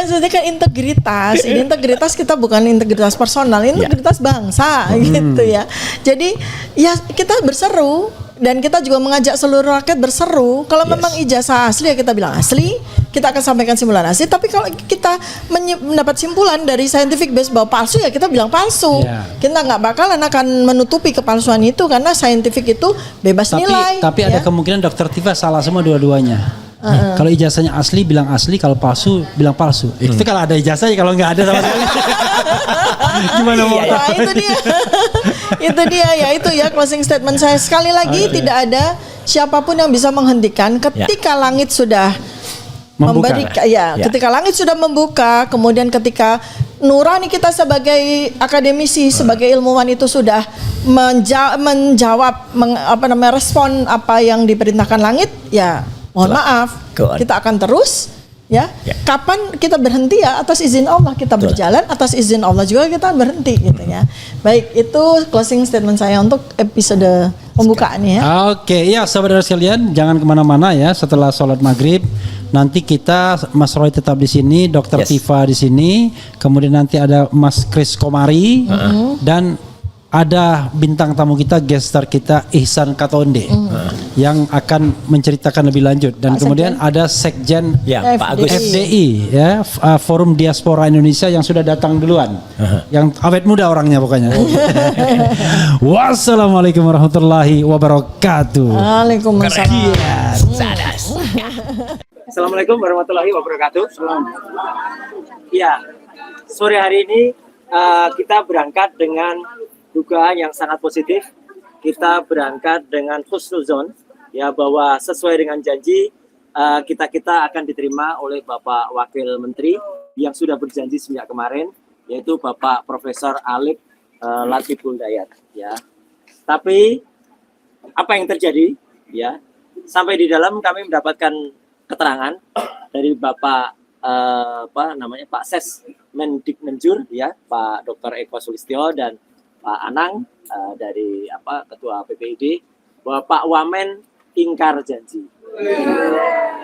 Speaker 1: sebenarnya kan integritas. Ini integritas kita bukan integritas personal, integritas bangsa gitu ya. Jadi ya kita berseru dan kita juga mengajak seluruh rakyat berseru. Kalau memang ijazah asli ya kita bilang asli, kita akan sampaikan simulasi. Tapi kalau kita mendapat simpulan dari scientific base bahwa palsu, ya kita bilang palsu. Kita nggak bakalan akan menutupi kepalsuan itu karena scientific itu bebas nilai.
Speaker 3: Tapi ada kemungkinan Dokter Tifa salah semua dua-duanya. Kalau ijazahnya asli bilang asli, kalau palsu bilang palsu. Itu kalau ada ijazahnya, kalau nggak ada sama sekali. Gimana mau?
Speaker 1: Nah, itu dia. Itu dia ya, itu ya closing statement saya. Sekali lagi tidak ada siapapun yang bisa menghentikan ketika langit sudah memberikan ketika langit sudah membuka, kemudian ketika nurani kita sebagai akademisi, sebagai ilmuwan itu sudah menjawab respon apa yang diperintahkan langit, ya mohon maaf, kita akan terus kapan kita berhenti ya atas izin Allah kita berjalan, atas izin Allah juga kita berhenti gitu ya. Baik, itu closing statement saya untuk episode pembukaan ya.
Speaker 3: Oke, ya saudara sekalian, jangan kemana-mana ya. Setelah sholat maghrib nanti kita, Mas Roy tetap di sini, Dokter Tifa di sini, kemudian nanti ada Mas Kris Komari dan ada bintang tamu kita, guest star kita Ihsan Katonde yang akan menceritakan lebih lanjut, dan kemudian ada Sekjen
Speaker 2: Pak Agus
Speaker 3: FDI ya, Forum Diaspora Indonesia yang sudah datang duluan, yang awet muda orangnya pokoknya. Wassalamualaikum warahmatullahi wabarakatuh.
Speaker 1: Waalaikumsalam.
Speaker 4: Assalamualaikum warahmatullahi wabarakatuh. Ya, sore hari ini kita berangkat dengan dugaan yang sangat positif. Kita berangkat dengan husnuzon ya, bahwa sesuai dengan janji kita akan diterima oleh Bapak Wakil Menteri yang sudah berjanji sejak kemarin, yaitu Bapak Profesor Alif Latiful Dayat ya. Tapi apa yang terjadi ya? Sampai di dalam kami mendapatkan keterangan dari Bapak Pak Ses Mendikmenjur ya, Pak Dr. Eko Sulistyo dan Pak Anang dari Ketua PPID, bahwa Pak Wamen ingkar janji.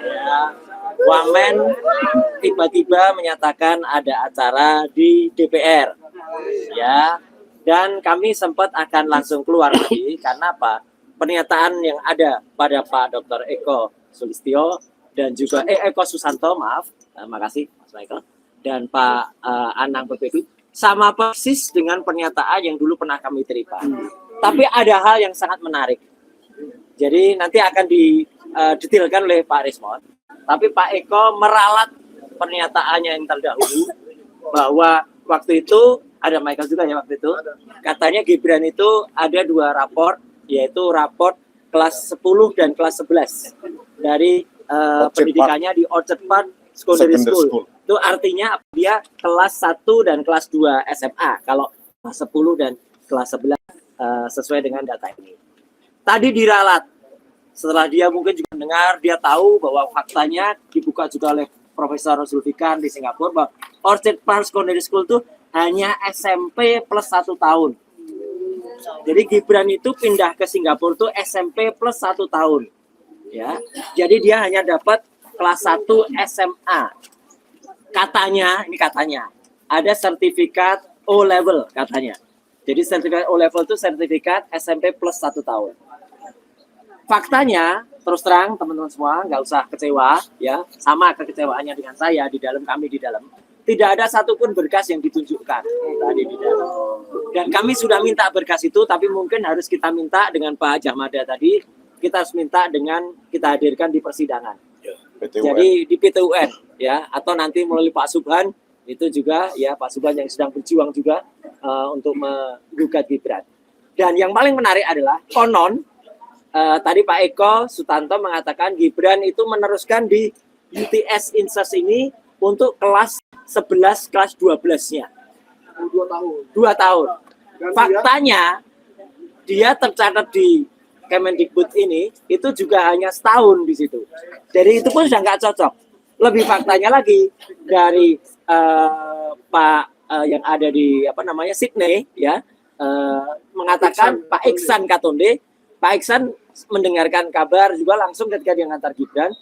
Speaker 4: Ya, Wamen tiba-tiba menyatakan ada acara di DPR, ya, dan kami sempat akan langsung keluar tadi karena apa? Pernyataan yang ada pada Pak Dr. Eko Sulistyo dan juga Eko Susanto, makasih Mas Michael, dan Pak Anang PPID sama persis dengan pernyataan yang dulu pernah kami terima. Tapi ada hal yang sangat menarik. Jadi nanti akan didetailkan oleh Pak Rismon. Tapi Pak Eko meralat pernyataannya yang terdahulu bahwa waktu itu ada Michael juga ya waktu itu. Katanya Gibran itu ada 2 raport, yaitu raport kelas 10 dan kelas 11 dari pendidikannya di Orchard Park Secondary School. Itu artinya dia kelas 1 dan kelas 2 SMA. Kalau kelas 10 dan kelas 11 sesuai dengan data ini. Tadi diralat. Setelah dia mungkin juga mendengar, dia tahu bahwa faktanya dibuka juga oleh Profesor Zulfikar di Singapura bahwa Orchard Park Secondary School itu hanya SMP plus 1 tahun. Jadi Gibran itu pindah ke Singapura itu SMP plus 1 tahun. Ya. Jadi dia hanya dapat kelas 1 SMA. Katanya ada sertifikat O level katanya. Jadi sertifikat O level itu sertifikat SMP plus 1 tahun. Faktanya, terus terang teman-teman semua, nggak usah kecewa ya, sama kekecewaannya dengan saya di dalam, tidak ada satupun berkas yang ditunjukkan tadi di dalam. Dan kami sudah minta berkas itu, tapi mungkin harus kita minta dengan Pak Jahmada tadi, kita harus minta dengan kita hadirkan di persidangan. Jadi di PT-UN ya, atau nanti melalui Pak Subhan, itu juga ya Pak Subhan yang sedang berjuang juga untuk menggugat Gibran. Dan yang paling menarik adalah konon tadi Pak Eko Sutanto mengatakan Gibran itu meneruskan di UTS Inses ini untuk kelas 11, kelas 12-nya. 2 tahun. Faktanya dia tercatat di Kemendikbud ini itu juga hanya setahun di situ. Jadi itu pun sudah nggak cocok. Lebih faktanya lagi dari Pak yang ada di Sydney ya, mengatakan Pak Ihsan Katonde, Pak Ihsan mendengarkan kabar juga langsung ketika dia ngantar Gibran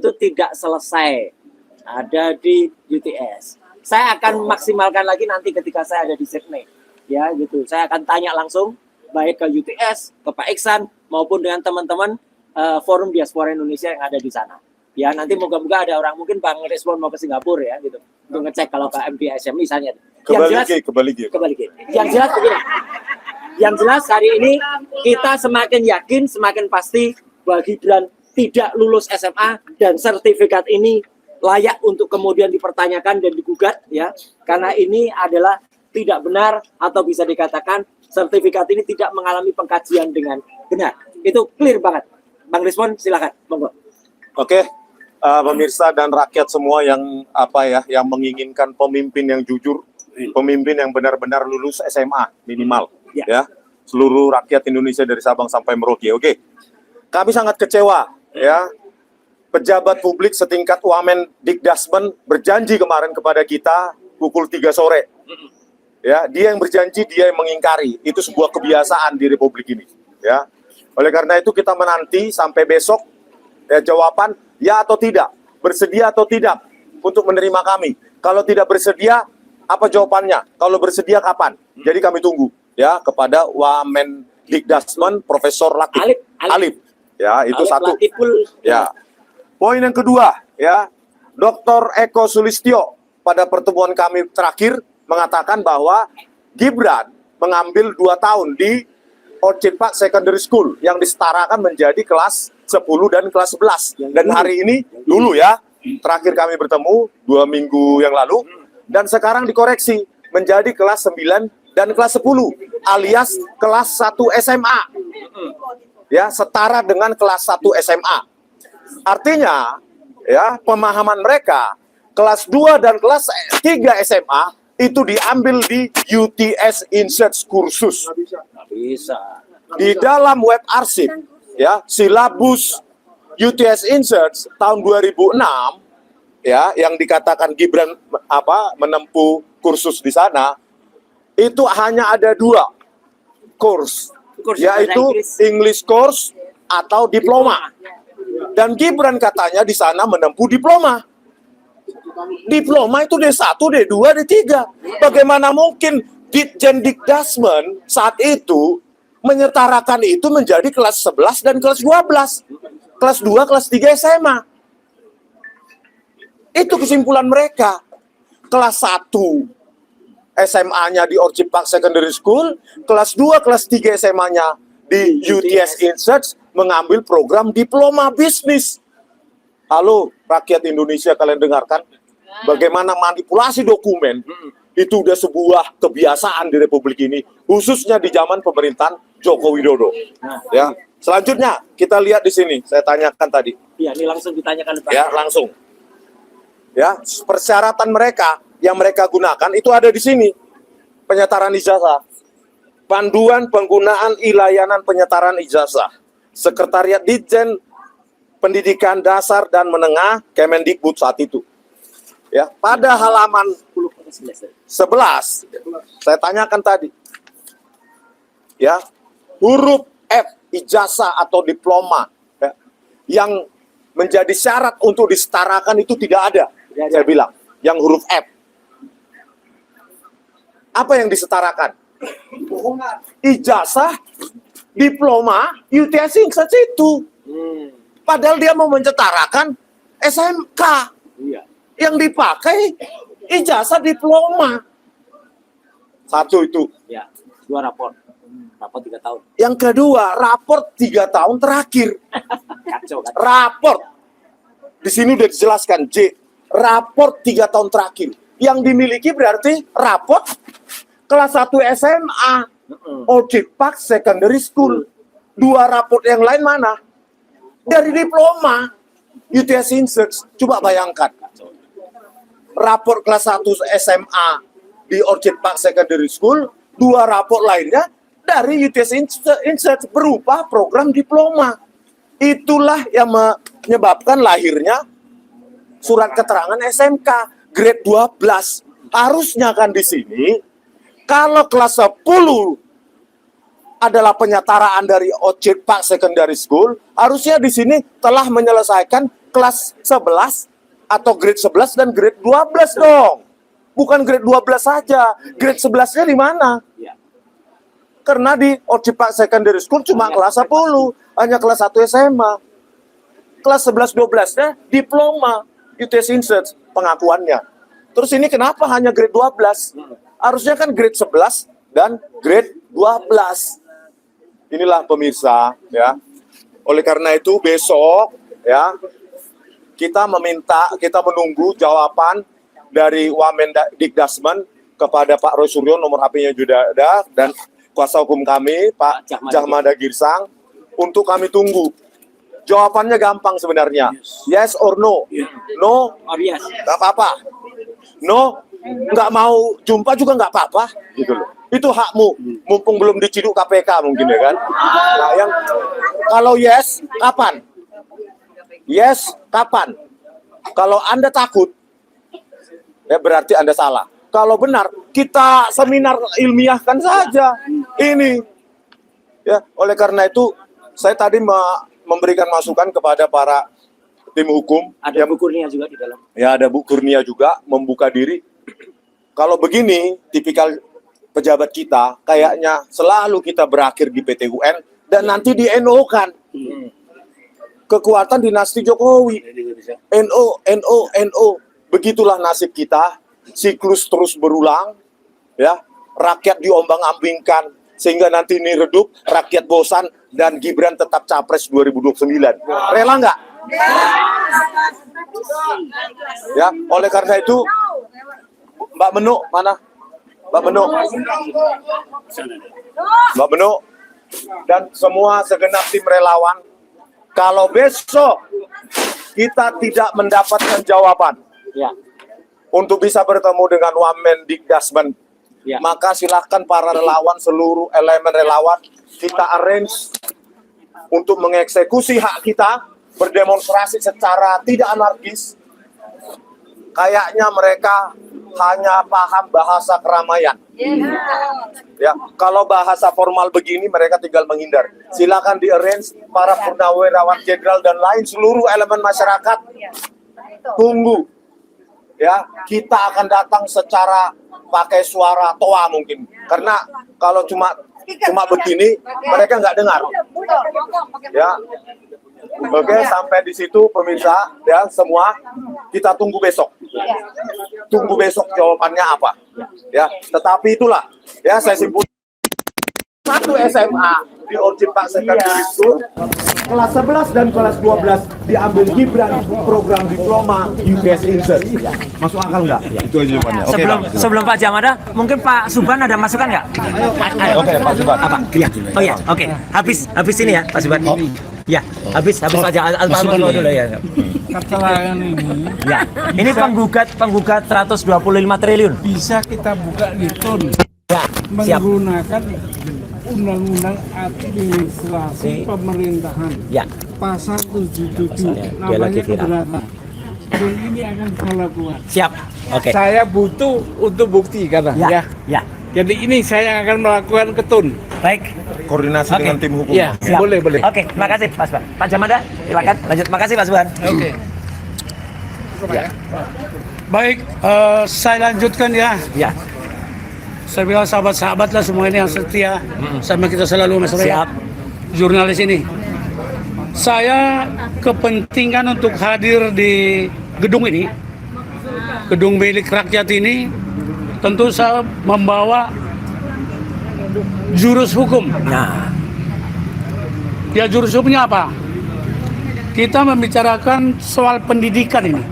Speaker 4: itu tidak selesai ada di UTS. Saya akan maksimalkan lagi nanti ketika saya ada di Sydney ya gitu. Saya akan tanya langsung baik ke UTS, ke Pak Ihsan maupun dengan teman-teman Forum Diaspora Indonesia yang ada di sana. Ya nanti moga-moga ada orang mungkin Bang Respon mau ke Singapura ya gitu untuk ngecek kalau ke MTSM misalnya.
Speaker 5: Kembali
Speaker 4: Yang jelas begini. Yang jelas hari ini kita semakin yakin, semakin pasti bahwa Gibran tidak lulus SMA dan sertifikat ini layak untuk kemudian dipertanyakan dan digugat ya. Karena ini adalah tidak benar atau bisa dikatakan sertifikat ini tidak mengalami pengkajian dengan benar. Itu clear banget. Bang Respon silakan, monggo.
Speaker 5: Oke, pemirsa dan rakyat semua yang yang menginginkan pemimpin yang jujur, pemimpin yang benar-benar lulus SMA minimal, ya. Seluruh rakyat Indonesia dari Sabang sampai Merauke. Oke, kami sangat kecewa, ya. Pejabat publik setingkat Wamen Dikdasmen berjanji kemarin kepada kita pukul 3 sore. Ya, dia yang berjanji, dia yang mengingkari. Itu sebuah kebiasaan di Republik ini, ya. Oleh karena itu kita menanti sampai besok ya, jawaban ya atau tidak, bersedia atau tidak untuk menerima kami. Kalau tidak bersedia, apa jawabannya? Kalau bersedia kapan? Jadi kami tunggu ya kepada Wamen Dikdasmen Profesor Alif. Ya, itu Alif satu. Ya. Poin yang kedua, ya, Dr. Eko Sulistyo pada pertemuan kami terakhir mengatakan bahwa Gibran mengambil 2 tahun di Orchid Park Secondary School yang disetarakan menjadi kelas 10 dan kelas 11. Dan hari ini dulu ya, terakhir kami bertemu 2 minggu yang lalu, dan sekarang dikoreksi menjadi kelas 9 dan kelas 10 alias kelas 1 SMA. Ya, setara dengan kelas 1 SMA. Artinya, ya, pemahaman mereka kelas 2 dan kelas 3 SMA itu diambil di UTS Insights kursus.
Speaker 4: Bisa.
Speaker 5: Di dalam web arsip, ya, silabus UTS Insights tahun 2006, ya, yang dikatakan Gibran menempuh kursus di sana, itu hanya ada 2 course, yaitu English course atau diploma. Dan Gibran katanya di sana menempuh diploma. Diploma itu D1, D2, D3. Bagaimana mungkin Ditjen Dikdasmen saat itu menyetarakan itu menjadi kelas 11 dan kelas 12. Kelas 2, kelas 3 SMA. Itu kesimpulan mereka. Kelas 1 SMA-nya di Orchid Park Secondary School, kelas 2, kelas 3 SMA-nya di UTS Insights mengambil program diploma bisnis. Halo, rakyat Indonesia, kalian dengarkan bagaimana manipulasi dokumen itu udah sebuah kebiasaan di Republik ini, khususnya di zaman pemerintahan Joko Widodo. Ya, selanjutnya kita lihat di sini. Saya tanyakan tadi.
Speaker 4: Iya, ini langsung ditanyakan Pak.
Speaker 5: Ya, langsung. Ya, persyaratan mereka yang mereka gunakan itu ada di sini. Penyetaran ijazah, panduan penggunaan layanan penyetaran ijazah, Sekretariat Ditjen Pendidikan Dasar dan Menengah Kemendikbud saat itu. Ya, pada halaman 11 saya tanyakan tadi. Ya, huruf F ijazah atau diploma, ya, yang menjadi syarat untuk disetarakan itu tidak ada. Saya bilang, yang huruf F. Apa yang disetarakan? Ijazah, diploma, UTS Insights itu. Padahal dia mau menyetarakan SMK.
Speaker 4: Iya.
Speaker 5: Yang dipakai ijazah diploma. Satu itu.
Speaker 4: Ya, 2 rapor. Rapor 3 tahun.
Speaker 5: Yang kedua, raport 3 tahun terakhir.
Speaker 4: Kacau, kan?
Speaker 5: Raport. Di sini udah dijelaskan, J. Raport 3 tahun terakhir. Yang dimiliki berarti raport kelas 1 SMA. Orchid Park Secondary School. 2 raport yang lain mana? Dari diploma. UTS Insights. Coba bayangkan. Raport kelas 1 SMA di Orchid Park Secondary School, 2 raport lainnya dari UTS Insights berupa program diploma. Itulah yang menyebabkan lahirnya surat keterangan SMK grade 12. Harusnya kan di sini kalau kelas 10 adalah penyetaraan dari Orchid Park Secondary School, harusnya di sini telah menyelesaikan kelas 11 atau grade 11 dan grade 12 dong. Bukan grade 12 saja. Grade 11-nya di mana?
Speaker 4: Ya.
Speaker 5: Karena di Orchid Park Secondary School cuma kelas 10, hanya kelas 1 SMA. kelas 11-12-nya diploma UTS Insert pengakuannya. Terus ini kenapa hanya grade 12? Harusnya kan grade 11 dan grade 12. Inilah pemirsa ya. Oleh karena itu besok ya kita menunggu jawaban dari Wamendikdasmen kepada Pak Roy Suryo, nomor HP-nya juga ada, dan kuasa hukum kami Pak Jahmada Girsang, untuk kami tunggu. Jawabannya gampang sebenarnya. Yes or no? No, nggak apa-apa. No, nggak mau jumpa juga nggak apa-apa. Gitu loh. Itu hakmu. Mumpung belum diciduk KPK mungkin ya kan. Nah, yang kalau yes, kapan? Yes, kapan? Kalau Anda takut, ya berarti Anda salah. Kalau benar, kita seminar ilmiahkan saja. Ini. Ya, oleh karena itu, saya tadi memberikan masukan kepada para tim hukum.
Speaker 4: Ada Bu Kurnia juga di dalam.
Speaker 5: Ya, ada Bu Kurnia juga membuka diri. Kalau begini, tipikal pejabat kita, kayaknya selalu kita berakhir di PT UN dan nanti di NO kan. Kekuatan dinasti Jokowi. NO. Begitulah nasib kita. Siklus terus berulang. Ya, rakyat diombang-ambingkan sehingga nanti ini redup, rakyat bosan dan Gibran tetap capres 2029. Rela nggak? Ya, oleh karena itu Mbak Menu mana? Mbak Menu. Mbak Menu dan semua segenap tim relawan, kalau besok kita tidak mendapatkan jawaban untuk bisa bertemu dengan Wamendikdasmen, maka silahkan para relawan, seluruh elemen relawan, kita arrange untuk mengeksekusi hak kita, berdemonstrasi secara tidak anarkis. Kayaknya mereka hanya paham bahasa keramaian. Ya, kalau bahasa formal begini mereka tinggal menghindar. Silakan di-arrange para purnawirawan jenderal dan lain seluruh elemen masyarakat. Tunggu. Ya, kita akan datang secara pakai suara toa mungkin. Karena kalau cuma begini mereka nggak dengar. Ya. Oke, sampai di situ pemirsa ya semua, kita tunggu besok. Tunggu besok jawabannya apa. Ya, tetapi itulah ya saya simpulkan. Satu SMA di Orchid Park Secondary School, kelas 11 dan kelas 12 diambil Gibran program diploma UTS Insert. Masuk akal nggak? Itu aja jawabannya.
Speaker 4: Sebelum Pak Jahmada, mungkin Pak Subhan ada masukan nggak?
Speaker 5: Oke, Pak Subhan.
Speaker 4: Apa? Iya. Oh ya, oke. Habis ini ya, Pak Subhan. Ya, habis aja Al-Fatihah dulu ya.
Speaker 6: Kecelakaan ini
Speaker 4: Ya, ini penggugat 125 triliun.
Speaker 6: bisa kita buka di TUN
Speaker 4: Ya, siap.
Speaker 6: menggunakan Undang-Undang Administrasi Pemerintahan
Speaker 4: Ya,
Speaker 6: pasal 77
Speaker 4: dia lagi
Speaker 6: namanya
Speaker 4: viral.
Speaker 6: keberatan. Dan ini akan saya lakukan.
Speaker 4: siap. Oke.
Speaker 6: Saya butuh untuk bukti karena
Speaker 4: Ya.
Speaker 6: Jadi ini saya akan melakukan ke TUN.
Speaker 4: Baik.
Speaker 5: Koordinasi
Speaker 4: Oke.
Speaker 5: dengan tim hukum.
Speaker 6: Ya,
Speaker 4: Siap.
Speaker 6: boleh.
Speaker 4: Oke, makasih Pak Subhan. Pak Jahmada, silakan lanjut. Makasih Pak Subhan.
Speaker 6: Oke.
Speaker 7: Baik, saya lanjutkan ya.
Speaker 4: Ya,
Speaker 7: Saya bilang sahabat-sahabat lah semua ini yang setia sama kita selalu Mas Roy.
Speaker 4: siap.
Speaker 7: Jurnalis ini. Saya kepentingan untuk hadir di gedung ini, gedung milik rakyat ini, tentu saya membawa jurus hukum.
Speaker 4: Nah,
Speaker 7: Ya jurus hukumnya apa? Kita membicarakan soal pendidikan ini.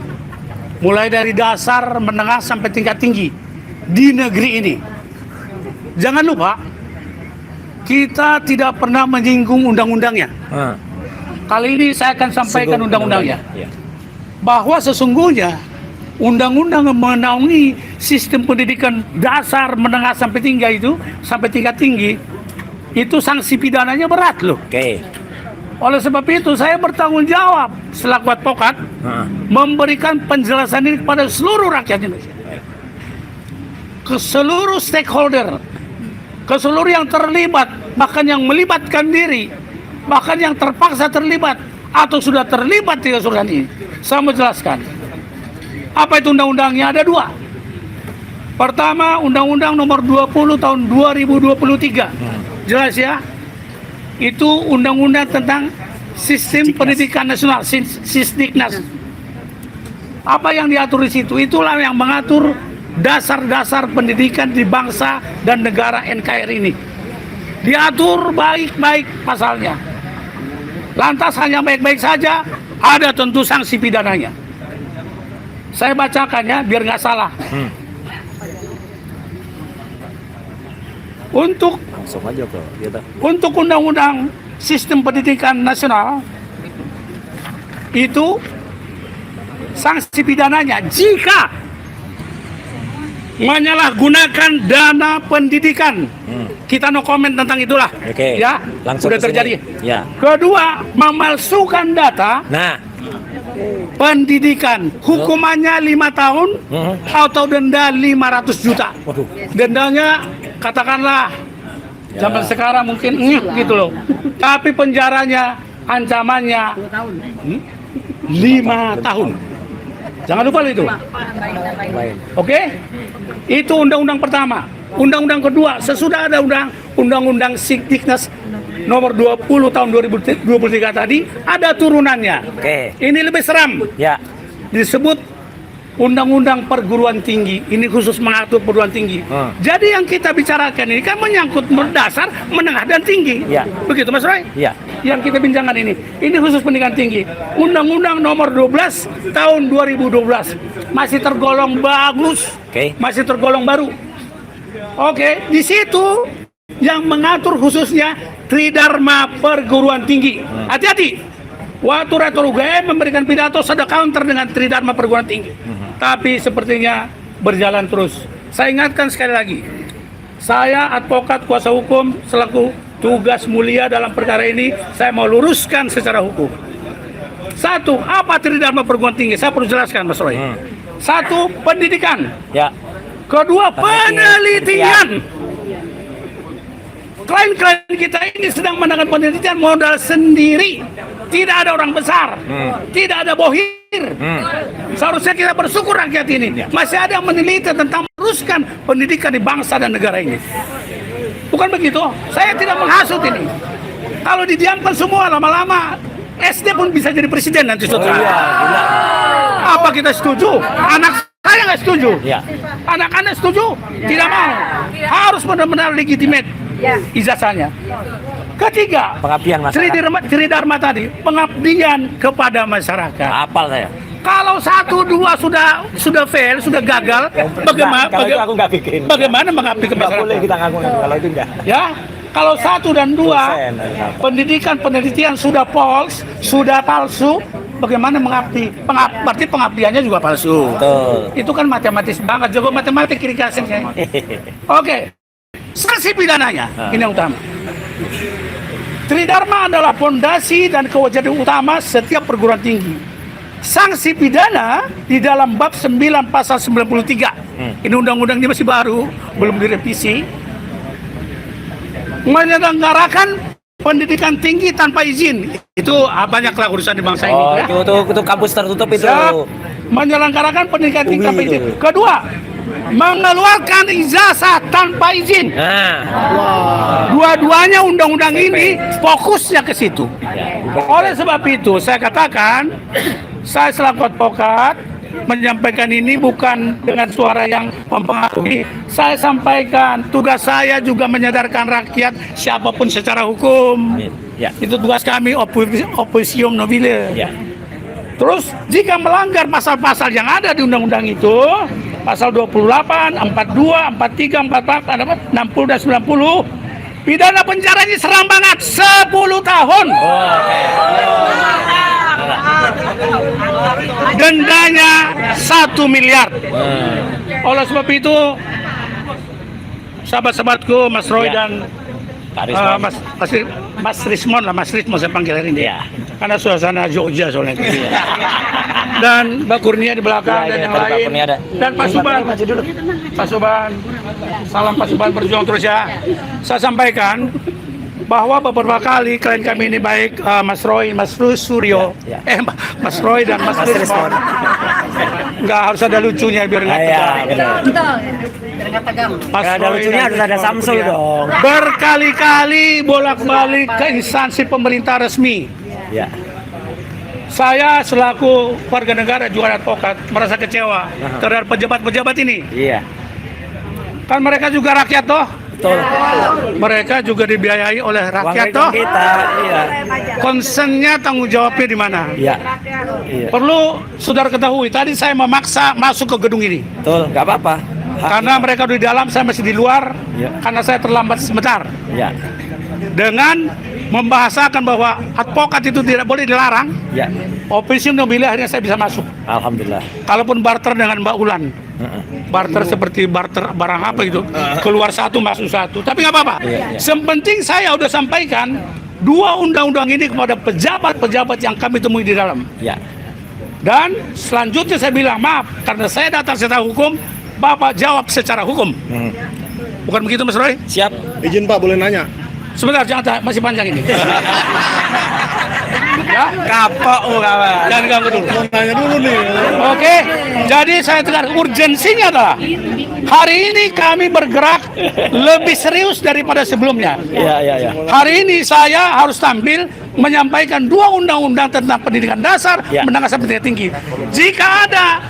Speaker 7: Mulai dari dasar, menengah, sampai tingkat tinggi di negeri ini. Jangan lupa, kita tidak pernah menyinggung undang-undangnya. Kali ini saya akan sampaikan undang-undangnya.
Speaker 4: Ya.
Speaker 7: Bahwa sesungguhnya undang-undang yang menaungi sistem pendidikan dasar, menengah, sampai tingkat tinggi, itu sanksi pidananya berat loh.
Speaker 4: Oke.
Speaker 7: Oleh sebab itu saya bertanggung jawab selaku advokat memberikan penjelasan ini kepada seluruh rakyat Indonesia, ke seluruh stakeholder, ke seluruh yang terlibat, bahkan yang melibatkan diri, bahkan yang terpaksa terlibat atau sudah terlibat di keseluruhan ini. Saya menjelaskan apa itu undang-undangnya. Ada dua. Pertama, Undang-Undang Nomor 20 Tahun 2023. Jelas ya? Itu undang-undang tentang Sistem Pendidikan Nasional, Sisdiknas. Apa yang diatur di situ, itulah yang mengatur dasar-dasar pendidikan di bangsa dan negara NKRI ini. Diatur baik-baik pasalnya. Lantas hanya baik-baik saja, ada tentu sanksi pidananya. Saya bacakannya biar nggak salah. Untuk Undang-Undang Sistem Pendidikan Nasional itu sanksi pidananya jika menyalahgunakan dana pendidikan. Kita no comment tentang itulah.
Speaker 2: Oke.
Speaker 7: Ya,
Speaker 2: Langsung
Speaker 7: sudah
Speaker 2: ke sini.
Speaker 7: terjadi.
Speaker 2: Ya.
Speaker 7: Kedua, memalsukan data
Speaker 2: Nah,
Speaker 7: pendidikan, hukumannya 5 tahun atau denda 500 juta.
Speaker 2: waduh.
Speaker 7: Dendanya katakanlah zaman sekarang mungkin gitu loh. Tapi penjaranya, ancamannya 5 tahun. Jangan lupa itu. Oke? Itu undang-undang pertama. Undang-undang kedua, sesudah ada undang-undang Sisdiknas nomor 20 tahun 2023 tadi, ada turunannya.
Speaker 2: Oke.
Speaker 7: Ini lebih seram.
Speaker 2: Ya.
Speaker 7: Disebut Undang-Undang Perguruan Tinggi. Ini khusus mengatur perguruan tinggi. Jadi yang kita bicarakan ini kan menyangkut dasar, menengah, dan tinggi.
Speaker 2: Ya.
Speaker 7: Begitu Mas Roy?
Speaker 2: Ya.
Speaker 7: Yang kita bincangkan ini khusus pendidikan tinggi. Undang-Undang nomor 12 tahun 2012 masih tergolong bagus.
Speaker 2: Oke.
Speaker 7: Masih tergolong baru. Oke, di situ yang mengatur khususnya Tridharma Perguruan Tinggi. Hati-hati. Waktu Rektor UGM memberikan pidato sudah counter dengan Tridharma Perguruan Tinggi. Tapi sepertinya berjalan terus. Saya ingatkan sekali lagi. Saya advokat kuasa hukum selaku tugas mulia dalam perkara ini, saya mau luruskan secara hukum. Satu, apa Tridharma Perguruan Tinggi? Saya perlu jelaskan, Mas Roy. Satu, pendidikan.
Speaker 2: Ya.
Speaker 7: Kedua, penelitian. Klien-klien kita ini sedang mengadakan penelitian modal sendiri. Tidak ada orang besar. Tidak ada bohir. Seharusnya kita bersyukur rakyat ini. Masih ada yang meneliti tentang meneruskan pendidikan di bangsa dan negara ini. Bukan begitu? Saya tidak menghasut ini. Kalau didiamkan semua lama-lama, SD pun bisa jadi presiden nanti saudara. Apa kita setuju? Anak saya nggak setuju. Anak-anak setuju? Tidak mau. Harus benar-benar legitimate ijazahnya. Ketiga,
Speaker 2: Pengabdian masyarakat.
Speaker 7: Tridharma tadi, pengabdian kepada masyarakat.
Speaker 2: Hafal saya.
Speaker 7: Kalau 1, 2 sudah fail, sudah gagal, bagaimana?
Speaker 2: Kalau itu aku nggak bikin.
Speaker 7: Bagaimana mengabdi ke
Speaker 2: Nggak boleh
Speaker 7: masyarakat?
Speaker 2: kita ngaku kalau itu enggak.
Speaker 7: Ya, kalau 1 dan 2
Speaker 2: Dosen.
Speaker 7: pendidikan penelitian sudah false, sudah palsu, bagaimana mengabdi? Berarti pengabdiannya juga palsu.
Speaker 2: Betul.
Speaker 7: Itu kan matematis banget, jago matematik kiri kasih saya. Oke, sanksi pidananya ini yang utama. Tridharma adalah fondasi dan kewajiban utama setiap perguruan tinggi. Sanksi pidana di dalam bab 9 pasal 93. Ini undang-undang ini masih baru, belum direvisi. Menyelenggarakan pendidikan tinggi tanpa izin. Itu banyaklah urusan di bangsa ini.
Speaker 2: Oh,
Speaker 7: Ya.
Speaker 2: itu kampus tertutup itu.
Speaker 7: Siap. Menyelenggarakan pendidikan tinggi tanpa izin.
Speaker 2: itu.
Speaker 7: Kedua, mengeluarkan ijazah tanpa izin. Dua-duanya undang-undang ini fokusnya ke situ. Oleh sebab itu saya katakan, saya selaku advokat menyampaikan ini bukan dengan suara yang mempengaruhi. Saya sampaikan tugas saya juga menyadarkan rakyat siapapun secara hukum. Itu tugas kami, opposium nobile. Terus jika melanggar pasal-pasal yang ada di undang-undang itu, pasal 28, 42, 43, 44, 60 dan 90, pidana penjaranya serem banget, 10 tahun. Dendanya 1 miliar. Oleh sebab itu, sahabat-sahabatku, Mas Roy dan Mas Rismon saya panggil hari ini. Karena suasana Jogja soalnya. Dan Mbak Kurnia di belakang dan yang lain. Dan Pak Suban, salam Pak Suban, berjuang terus ya. Saya sampaikan bahwa beberapa kali klien kami ini baik Mas Roy, Mas Suryo, Mas Roy dan Mas Rismon Nggak harus ada lucunya biar nggak tegang. Mas
Speaker 4: Kalau ada
Speaker 7: Roy
Speaker 4: lucunya
Speaker 7: dan
Speaker 4: harus ada
Speaker 7: Risma
Speaker 4: Samsul
Speaker 7: Kurnia
Speaker 4: dong.
Speaker 7: berkali-kali bolak-balik ke instansi pemerintah resmi.
Speaker 4: Ya.
Speaker 7: Saya selaku warga negara juga advokat merasa kecewa terhadap pejabat-pejabat ini.
Speaker 4: Iya.
Speaker 7: Kan mereka juga rakyat toh.
Speaker 4: Betul.
Speaker 7: Mereka juga dibiayai oleh rakyat
Speaker 4: Uang
Speaker 7: toh.
Speaker 4: kita. Iya.
Speaker 7: Concernnya tanggung jawabnya di mana?
Speaker 4: Iya. Iya.
Speaker 7: Perlu saudara ketahui, tadi saya memaksa masuk ke gedung ini.
Speaker 4: Betul, nggak apa-apa. Hak
Speaker 7: Karena
Speaker 4: kita.
Speaker 7: mereka di dalam, saya masih di luar.
Speaker 4: Iya.
Speaker 7: Karena saya terlambat sebentar.
Speaker 4: Ya.
Speaker 7: Dengan membahasakan bahwa advokat itu tidak boleh dilarang.
Speaker 4: Ya.
Speaker 7: Officium nobile akhirnya saya bisa masuk.
Speaker 4: Alhamdulillah.
Speaker 7: Kalaupun barter dengan Mbak Ulan. Barter seperti barter barang apa gitu. Keluar satu masuk satu. Tapi nggak apa-apa.
Speaker 4: Iya, iya.
Speaker 7: Sepenting saya udah sampaikan 2 undang-undang ini kepada pejabat-pejabat yang kami temui di dalam.
Speaker 4: Ya.
Speaker 7: Dan selanjutnya saya bilang maaf karena saya datang secara hukum, Bapak jawab secara hukum. Bukan begitu Mas Roy?
Speaker 4: Siap.
Speaker 6: Izin Pak, boleh nanya?
Speaker 7: Sebentar, jangan masih panjang ini. Ya,
Speaker 4: Kapok kawan.
Speaker 7: jangan ganggu dulu.
Speaker 6: Mau nanya dulu nih.
Speaker 7: Oke, jadi saya tegar urgensinya adalah hari ini kami bergerak lebih serius daripada sebelumnya.
Speaker 4: Iya, iya, iya.
Speaker 7: Hari ini saya harus tampil menyampaikan 2 undang-undang tentang pendidikan dasar,
Speaker 4: Ya.
Speaker 7: menengah sampai pendidikan tinggi. Jika ada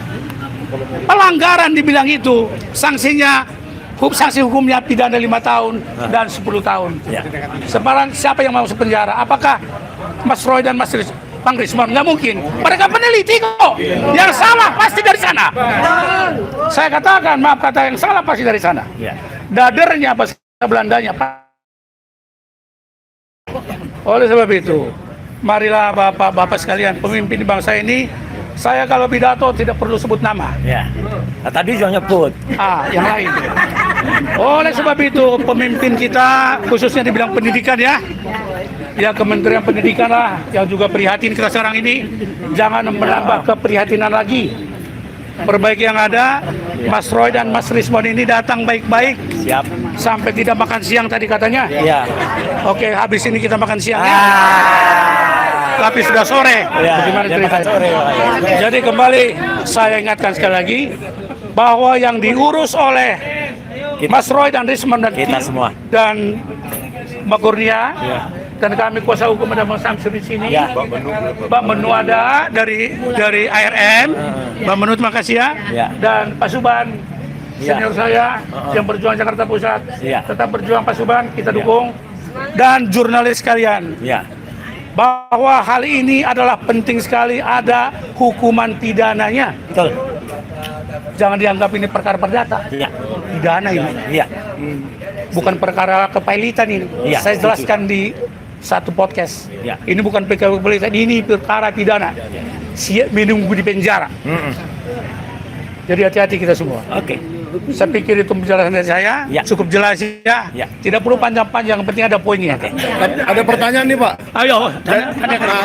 Speaker 7: pelanggaran di bidang itu, sanksi hukumnya pidana 5 tahun dan 10 tahun.
Speaker 4: Ya.
Speaker 7: Sekarang siapa yang mau masuk penjara? Apakah Mas Roy dan Bang Risman? Nggak mungkin. Mereka peneliti kok. Yang salah pasti dari sana. Saya katakan, maaf kata yang salah pasti dari sana.
Speaker 4: Ya.
Speaker 7: Dadernya bahasa Belandanya. Oleh sebab itu, marilah bapak-bapak sekalian, pemimpin di bangsa ini, saya kalau pidato tidak perlu sebut nama.
Speaker 4: Ya. Nah, tadi sudah nyebut.
Speaker 7: Yang lain. Oleh sebab itu, pemimpin kita, khususnya di bidang pendidikan ya Kementerian Pendidikan lah, yang juga prihatin kita sekarang ini, jangan menambah keprihatinan lagi. Perbaiki yang ada. Mas Roy dan Mas Rismon ini datang baik-baik.
Speaker 4: Siap.
Speaker 7: Sampai tidak makan siang tadi katanya.
Speaker 4: Iya.
Speaker 7: Oke, habis ini kita makan siang ya. Tapi sudah sore.
Speaker 4: Ya,
Speaker 7: Bagaimana
Speaker 4: dia makan
Speaker 7: ceritanya?
Speaker 4: sore, Pak.
Speaker 7: Jadi kembali saya ingatkan sekali lagi bahwa yang diurus oleh Mas Roy dan Risman dan
Speaker 4: Kita semua.
Speaker 7: dan Mbak Kurnia dan kami kuasa hukum ada Bang Samsul di sini.
Speaker 4: Ya.
Speaker 7: Mbak Menu ada dari ARM. Mbak Menu terima kasih ya.
Speaker 4: Ya.
Speaker 7: Dan Pak Suban senior saya yang berjuang Jakarta Pusat.
Speaker 4: Ya.
Speaker 7: Tetap berjuang Pak Suban, kita dukung. Dan jurnalis sekalian,
Speaker 4: Ya.
Speaker 7: bahwa hal ini adalah penting sekali ada hukuman pidananya.
Speaker 4: Betul.
Speaker 7: Jangan dianggap ini perkara perdata.
Speaker 4: Iya.
Speaker 7: Pidana ini.
Speaker 4: Iya.
Speaker 7: Bukan perkara kepailitan ini.
Speaker 4: Iya,
Speaker 7: Saya
Speaker 4: setuju.
Speaker 7: jelaskan di satu podcast.
Speaker 4: Iya.
Speaker 7: Ini bukan perkara kepailitan, ini perkara pidana. Siap menunggu di penjara. Jadi hati-hati kita semua.
Speaker 4: Oke.
Speaker 7: Saya pikir itu penjelasan dari saya.
Speaker 4: Ya.
Speaker 7: Cukup jelas ya.
Speaker 4: Ya.
Speaker 7: Tidak perlu panjang-panjang, yang penting ada poinnya.
Speaker 6: Ada pertanyaan nih Pak.
Speaker 7: Ayo, tanya.
Speaker 6: Nah,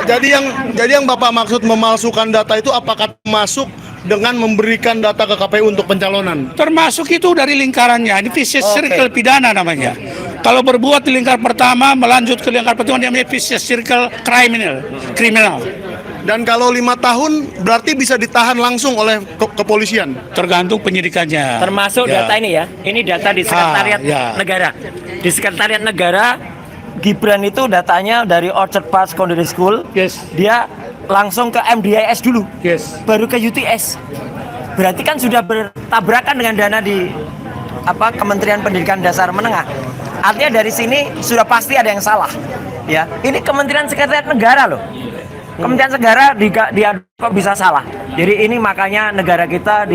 Speaker 6: jadi yang Bapak maksud memalsukan data itu apakah masuk dengan memberikan data ke KPU untuk pencalonan?
Speaker 7: Termasuk itu dari lingkarannya. Ini vicious circle pidana namanya. Kalau berbuat di lingkar pertama, melanjut ke lingkar pertama, namanya vicious circle kriminal.
Speaker 6: Dan kalau 5 tahun berarti bisa ditahan langsung oleh kepolisian.
Speaker 7: Tergantung penyidikannya.
Speaker 4: Termasuk
Speaker 7: Ya.
Speaker 4: data ini ya. Ini data di Sekretariat
Speaker 7: ya.
Speaker 4: Negara. Di Sekretariat Negara, Gibran itu datanya dari Orchard Park Secondary School.
Speaker 7: Yes.
Speaker 4: Dia langsung ke MDIS dulu.
Speaker 7: Yes.
Speaker 4: Baru ke UTS. Berarti kan sudah bertabrakan dengan dana di Kementerian Pendidikan Dasar Menengah. Artinya dari sini sudah pasti ada yang salah. Ya, ini Kementerian Sekretariat Negara loh. Kementerian Negara kok bisa salah. Jadi ini makanya negara kita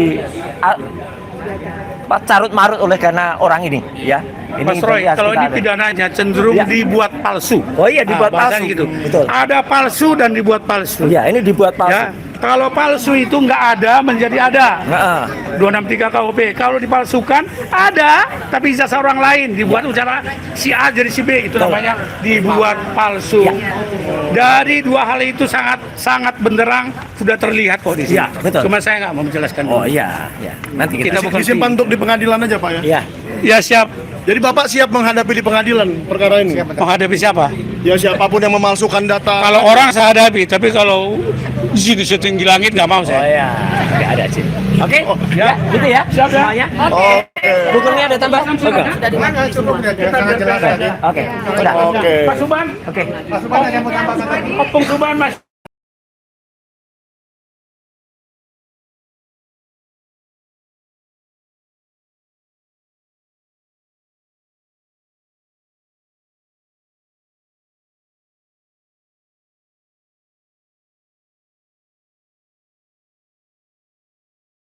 Speaker 4: carut marut oleh karena orang ini, ya. Ini
Speaker 7: Mas Roy,
Speaker 4: harus
Speaker 7: kalau
Speaker 4: kita
Speaker 7: ini
Speaker 4: ada.
Speaker 7: pidananya cenderung
Speaker 4: Ya.
Speaker 7: dibuat palsu.
Speaker 4: Oh iya, dibuat
Speaker 7: bahasanya
Speaker 4: palsu.
Speaker 7: gitu.
Speaker 4: Betul.
Speaker 7: Ada palsu dan dibuat palsu.
Speaker 4: Ya, ini dibuat palsu.
Speaker 7: Ya. Kalau palsu itu nggak ada menjadi ada.
Speaker 4: Heeh.
Speaker 7: 263 KUP. Kalau dipalsukan ada, tapi ijazah orang lain dibuat ucara si A jadi si B, itu
Speaker 4: Betul.
Speaker 7: namanya dibuat palsu.
Speaker 4: Ya.
Speaker 7: Dari dua hal itu sangat benderang sudah terlihat kok di sini.
Speaker 4: Ya, betul.
Speaker 7: Cuma saya nggak mau menjelaskan.
Speaker 4: Oh
Speaker 7: dulu.
Speaker 4: iya, ya. Nanti
Speaker 7: Kita
Speaker 4: kita.
Speaker 7: bukan
Speaker 6: Disimpan untuk di pengadilan aja Pak ya.
Speaker 4: Ya.
Speaker 7: Ya siap.
Speaker 6: Jadi Bapak siap menghadapi di pengadilan perkara ini?
Speaker 7: Menghadapi siapa?
Speaker 6: Ya siapapun yang memalsukan data.
Speaker 7: Kalau orang saya hadapi, tapi kalau di sini setinggi langit nggak mau
Speaker 4: Oh
Speaker 7: saya.
Speaker 4: iya.
Speaker 2: Nggak ada chip. Oke? Ya, gitu ya.
Speaker 7: Siap ya?
Speaker 2: Semuanya.
Speaker 6: Oke.
Speaker 2: Bukunya ada tambah? Oke.
Speaker 6: Cukup ya, sangat jelas ya.
Speaker 2: Oke. Udah.
Speaker 6: Oke.
Speaker 7: Pak Suban.
Speaker 2: Oke.
Speaker 6: Pak Suban ada yang mau tambahkan?
Speaker 7: Opung Suban Mas.